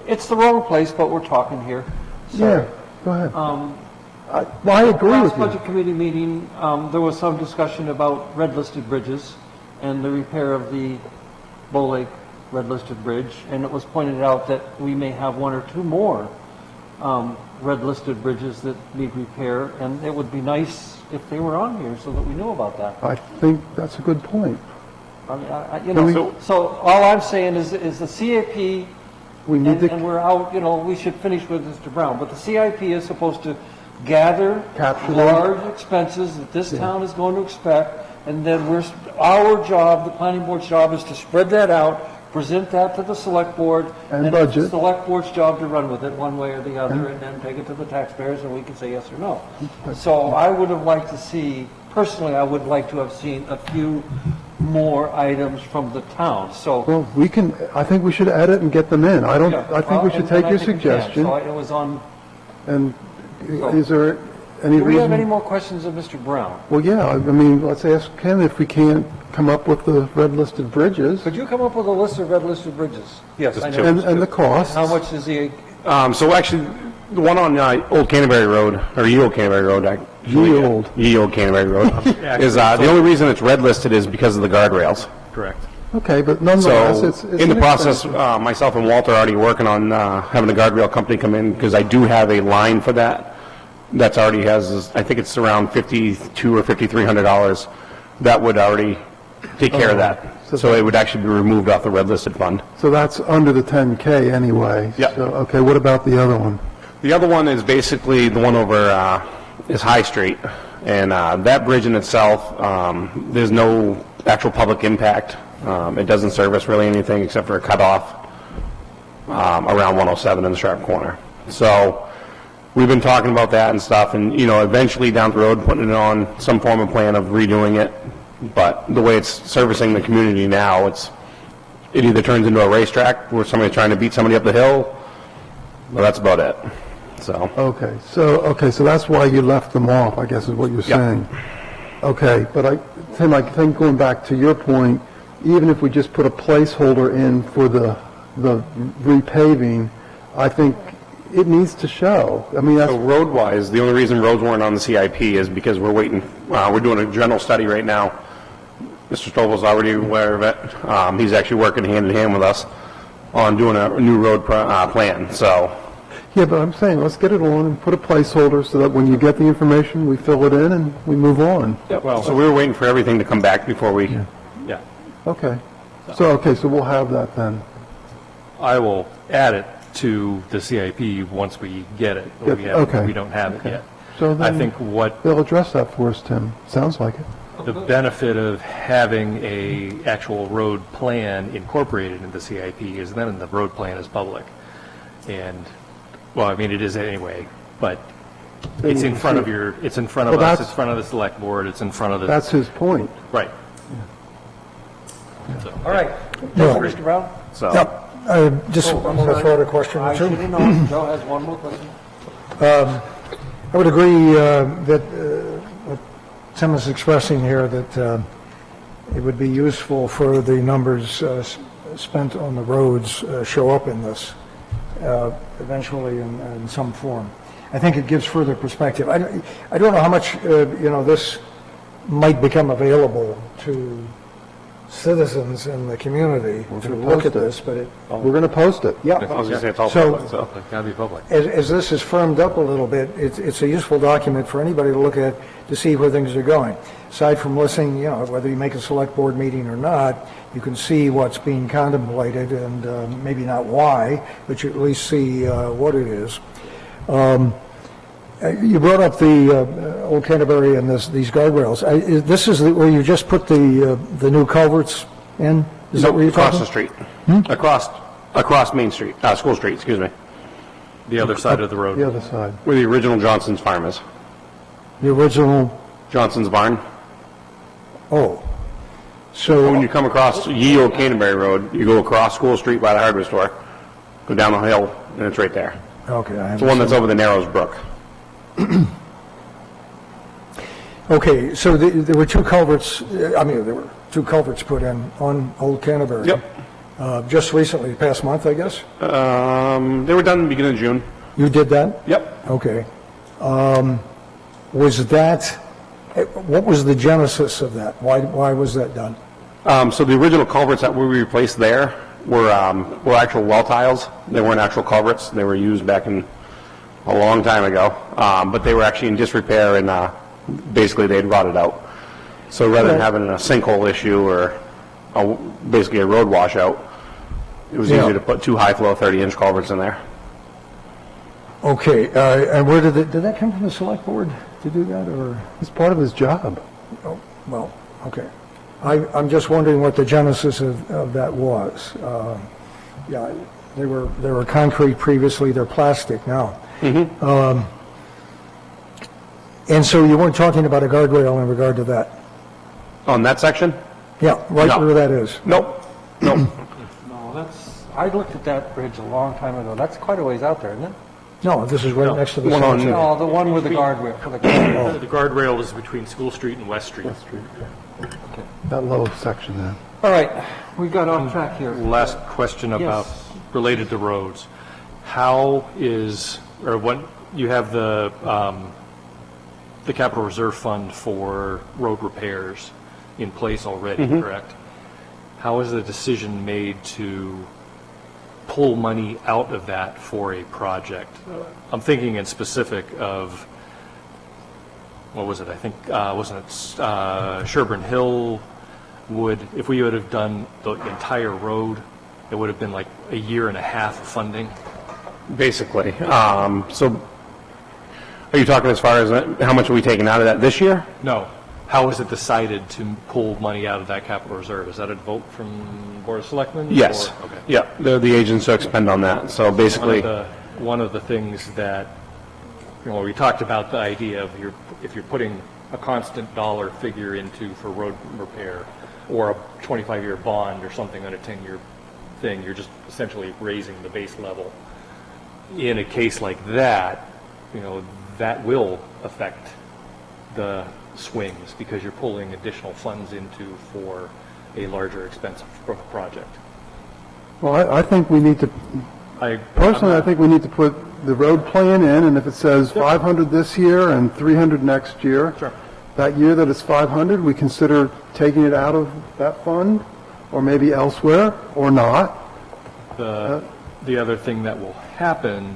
it's the wrong place, but we're talking here. Sorry. Yeah, go ahead. I agree with Last you. budget committee meeting, there was some discussion about red-listed bridges and the repair of the Bow Lake red-listed bridge, and it was pointed out that we may have 1 or 2 more red-listed bridges that need repair, and it would be nice if they were on here so that we knew about that. I think that's a good point. So all I'm saying is the CIP, We need and we're out, we should finish with Mr. Brown, but the CIP is supposed to gather Capture them. large expenses that this town is going to expect, and then our job, the planning board's job, is to spread that out, present that to the select board, And it's the budget. select board's job to run with it one way or the other, and then take it to the taxpayers, and we can say yes or no. So I would have liked to see personally, I would like to have seen a few more items from the town, so. Well, I think we should edit and get them in. I think we should take your suggestion. So it was on, And is there any do we have any reason? more questions of Mr. Brown? Well, yeah, I mean, let's ask him if we can't come up with the red listed bridges Could you come up with a list of red listed bridges? Yes, I Just know. and the costs. How much is the, So actually, the one on Old Canterbury Road, or Ye Old Canterbury Road, Ye Old Canterbury Road, is, the only reason it's red listed is because of the guardrails. Correct. Okay, but nonetheless, So, it's in the process, inexpensive. myself and Walter are already working on having a guardrail company come in, because I do have a line for that. That's already has, I think it's around $5,200 or $5,300. That would already take care of that. So it would actually be removed off the red listed fund. So that's under the 10K anyway. Yeah. So, okay, what about the other one? The other one is basically the one over is High Street, and that bridge in itself, there's no actual public impact. It doesn't service really anything except for a cutoff around 107 in the sharp corner. So we've been talking about that and stuff, and eventually down the road putting it on some form of plan of redoing it. But the way it's servicing the community now, it either turns into a racetrack where somebody's trying to beat somebody up the hill. Well, that's about it. So. Okay, so that's why you left them off, I guess is what you're saying. Okay, but Tim, I think going back to your point, even if we just put a placeholder in for the repaving, I think it needs to show. I mean, that's, So road-wise, the only reason roads weren't on the CIP is because we're waiting, we're doing a general study right now. Mr. Stovall's already aware of it. He's actually working hand in hand with us on doing a new road plan, so. yeah, but I'm saying, let's get it on and put a placeholder so that when you get the information, we fill it in and we move on. Well, so we were waiting for everything to come back before we, Yeah. Okay. So we'll have that then. I will add it to the CIP once we get it. but Okay. We don't have it yet. So I then think what they'll address that for us, Tim. Sounds like it. the benefit of having a actual road plan incorporated into the CIP is then the road plan is public. And, well, I mean, it is anyway, but it's in front of it's in front of Well, us, that's- it's in front of the select board, it's in front of the, That's his point. right. all right. Thank you, Mr. Brown. so. Yep. I just want to throw out a question or I two. should know, Joe has one more question. I would agree that what Tim is expressing here, that it would be useful for the numbers spent on the roads show up in this eventually in some form. I think it gives further perspective. I don't know how much, this might become available to citizens in the community to gonna look post at it. this, but We're going to post it. yeah. I was going to say it's all So- public, so. It's got to be public. As this is firmed up a little bit, it's a useful document for anybody to look at to see where things are going. Aside from listening, whether you make a select board meeting or not, you can see what's being contemplated and maybe not why, but you at least see what it is. You brought up the Old Canterbury and these guardrails. This is where you just put the new culverts in? Is that where you're Across talking? the street. Across Main Street, School Street, excuse me, The other side of the road. The other side. where the original Johnson's farm is. The original, Johnson's barn. oh. So when So, you come across Ye Old Canterbury Road, you go across School Street by the hardware store, go down the hill, and it's right there. okay. It's the one that's over the Narrows Brook. Okay, so there were two culverts, there were two culverts put in on Old Canterbury. Yep. Just recently, past month, I guess? They were done in the beginning of June. You did that? Yep. Okay. Was that, what was the genesis of that? Why was that done? So the original culverts that we replaced there were actual well tiles. They weren't actual culverts. They were used back in a long time ago. But they were actually in disrepair and basically they'd rotted out. So rather than having a sinkhole issue or basically a road washout, it was Yeah. easier to put two high-flow 30-inch culverts in there. Okay, and where did that come from the select board to do that, or? It's part of his job. Oh, well, okay. I'm just wondering what the genesis of that was. Yeah, they were concrete previously, they're plastic now. And so you weren't talking about a guardrail in regard to that? On that section? Yeah, right No. where that is. Nope, nope. No, that's, I looked at that bridge a long time ago. That's quite a ways out there, isn't it? No, this is right next to the One on- sunset. No, the one with the guardrail. For the guardrail. The guardrail is between School Street and West Street. That low section there. All right, we got off track here. Last question about, Yes. related to roads. How is, or what, you have the capital reserve fund for road repairs in place already, correct? How is the decision made to pull money out of that for a project? I'm thinking in specific of, what was it? I think, wasn't it Sherburne Hill would, if we would have done the entire road, it would have been like a year and a half of funding. Basically. So are you talking as far as how much are we taking out of that this year? No. How was it decided to pull money out of that capital reserve? Is that a vote from Board of Selectmen? Yes. Or- Okay. Yeah, they're the agents who expend on that. So basically, One of the things that, we talked about the idea of if you're putting a constant dollar figure into for road repair or a 25-year bond or something on a 10-year thing, you're just essentially raising the base level. In a case like that, that will affect the swings because you're pulling additional funds into for a larger expensive project. Well, I think we need to, personally, I think we need to put the road plan in, and if it says 500 this year and 300 next year, Sure. that year that it's 500, we consider taking it out of that fund, or maybe elsewhere, or not. The other thing that will happen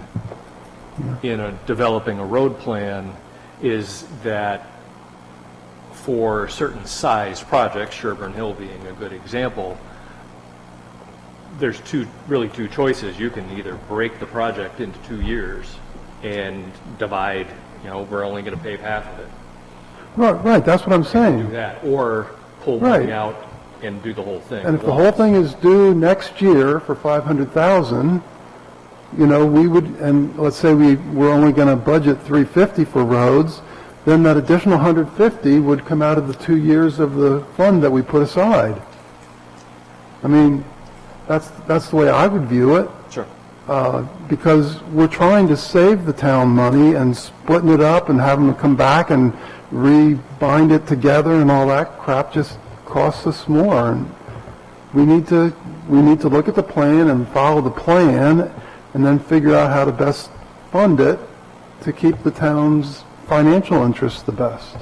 in developing a road plan is that for certain size projects, Sherburne Hill being a good example, there's two choices. You can either break the project into 2 years and divide, we're only going to pave half of it. Right, that's what I'm Do saying. that, or pull money Right. out and do the whole thing. And if the whole thing is due next year for 500,000, we would, and let's say we're only going to budget 350 for roads, then that additional 150 would come out of the 2 years of the fund that we put aside. I mean, that's the way I would view it. Sure. Because we're trying to save the town money, and splitting it up and having to come back and rebind it together and all that crap just costs us more. And we need to look at the plan and follow the plan, and then figure out how to best fund it to keep the town's financial interests the best.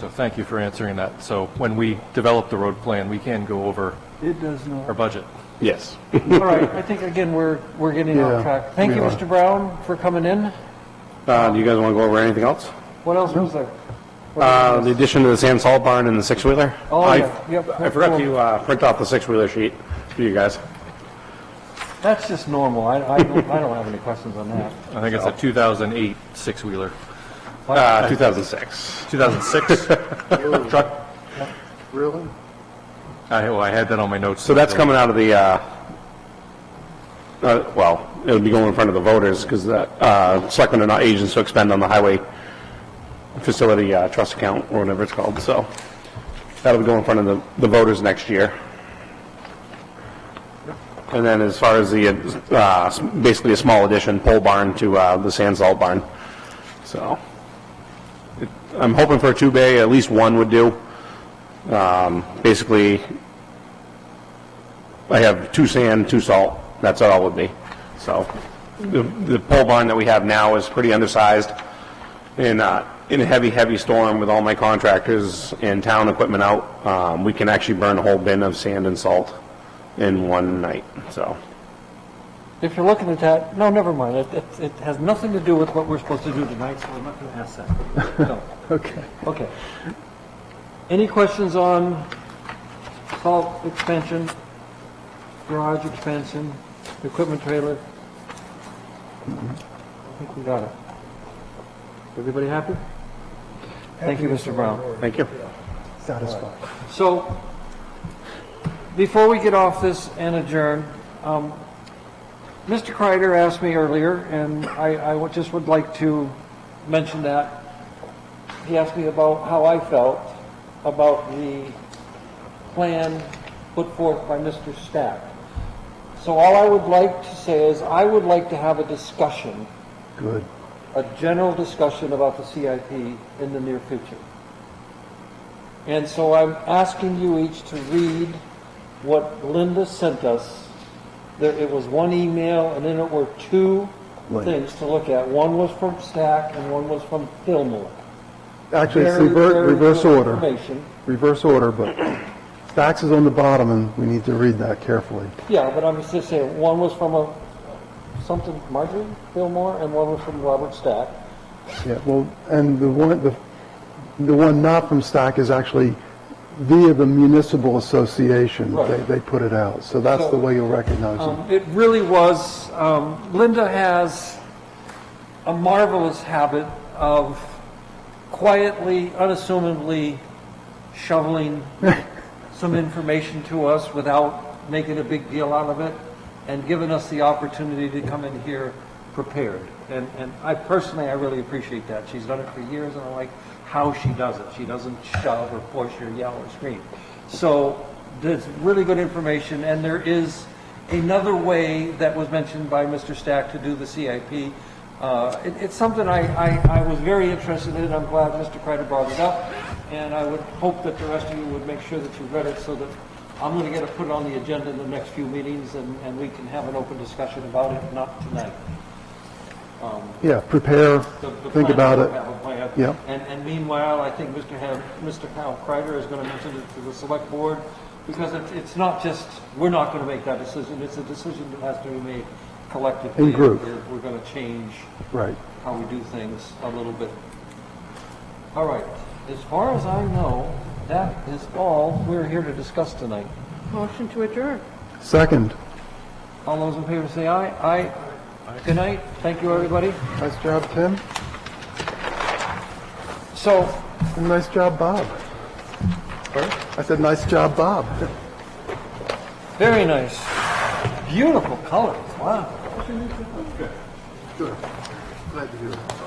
So thank you for answering that. So when we develop the road plan, we can go over It does not. our budget. yes. All right, I think, again, we're getting Yeah, off track. Thank you, we are. Mr. Brown, for coming in. Do you guys want to go over anything else? What else was there? The addition to the sand salt barn and the six-wheeler? Oh, yeah, yep. I forgot to print off the six-wheeler sheet for you guys. That's just normal. I don't have any questions on that. I think it's a 2008 six-wheeler. 2006. 2006 truck. Really? I had that on my notes. So that's coming out of the, well, it'll be going in front of the voters because the selectmen are not agents to expend on the highway facility trust account or whatever it's called. So that'll be going in front of the voters next year. And then as far as the, basically a small addition, pole barn to the sand salt barn. So I'm hoping for a 2-bay, at least one would do. Basically, I have 2 sand, 2 salt, that's all it would be. So the pole barn that we have now is pretty undersized. In a heavy storm with all my contractors and town equipment out, we can actually burn a whole bin of sand and salt in one night, so. If you're looking at that, no, never mind. It has nothing to do with what we're supposed to do tonight, so I'm not going to ask that. No. Okay. Okay. Any questions on salt expansion, garage expansion, equipment trailer? I think we got it. Everybody happy? Thank you, Mr. Brown. Thank you. Satisfied. So, before we get off this and adjourn, Mr. Kreider asked me earlier, and I just would like to mention that he asked me about how I felt about the plan put forth by Mr. Stack. So all I would like to say is I would like to have a discussion, Good. a general discussion about the CIP in the near future. And so I'm asking you each to read what Linda sent us. It was one email, and then it were two Right. things to look at. One was from Stack, and one was from Fillmore. Actually, it's Very, very reverse good order. information. Reverse order, but Stacks is on the bottom, and we need to read that carefully. Yeah, but I'm just saying, one was from something Marjorie Fillmore, and one was from Robert Stack. Yeah, well, and the one not from Stack is actually via the municipal association. Right. They put it out, so that's the way you'll recognize it. It really was, Linda has a marvelous habit of quietly, unassumingly shoveling some information to us without making a big deal out of it, and giving us the opportunity to come in here prepared. And I personally, I really appreciate that. She's done it for years, and I like how she does it. She doesn't shove or push or yell or scream. So there's really good information, and there is another way that was mentioned by Mr. Stack to do the CIP. It's something I was very interested in. I'm glad Mr. Kreider brought it up, and I would hope that the rest of you would make sure that you read it, so that I'm going to get it put on the agenda in the next few meetings, and we can have an open discussion about it, not tonight. Yeah, prepare, The think plan, about we'll it. have a plan. Yeah. And meanwhile, I think Mr. Kyle Kreider is going to mention it to the select board, because it's not just, we're not going to make that decision, it's a decision that has to be made collectively. In group. We're going to change Right. how we do things a little bit. All right, as far as I know, that is all we're here to discuss tonight. Motion to adjourn. Second. All those in favor say aye. Aye. Good night. Thank you, everybody. Nice job, Tim. So, And nice job, Bob. I said, nice job, Bob. very nice. Beautiful colors. Wow. Glad to hear that.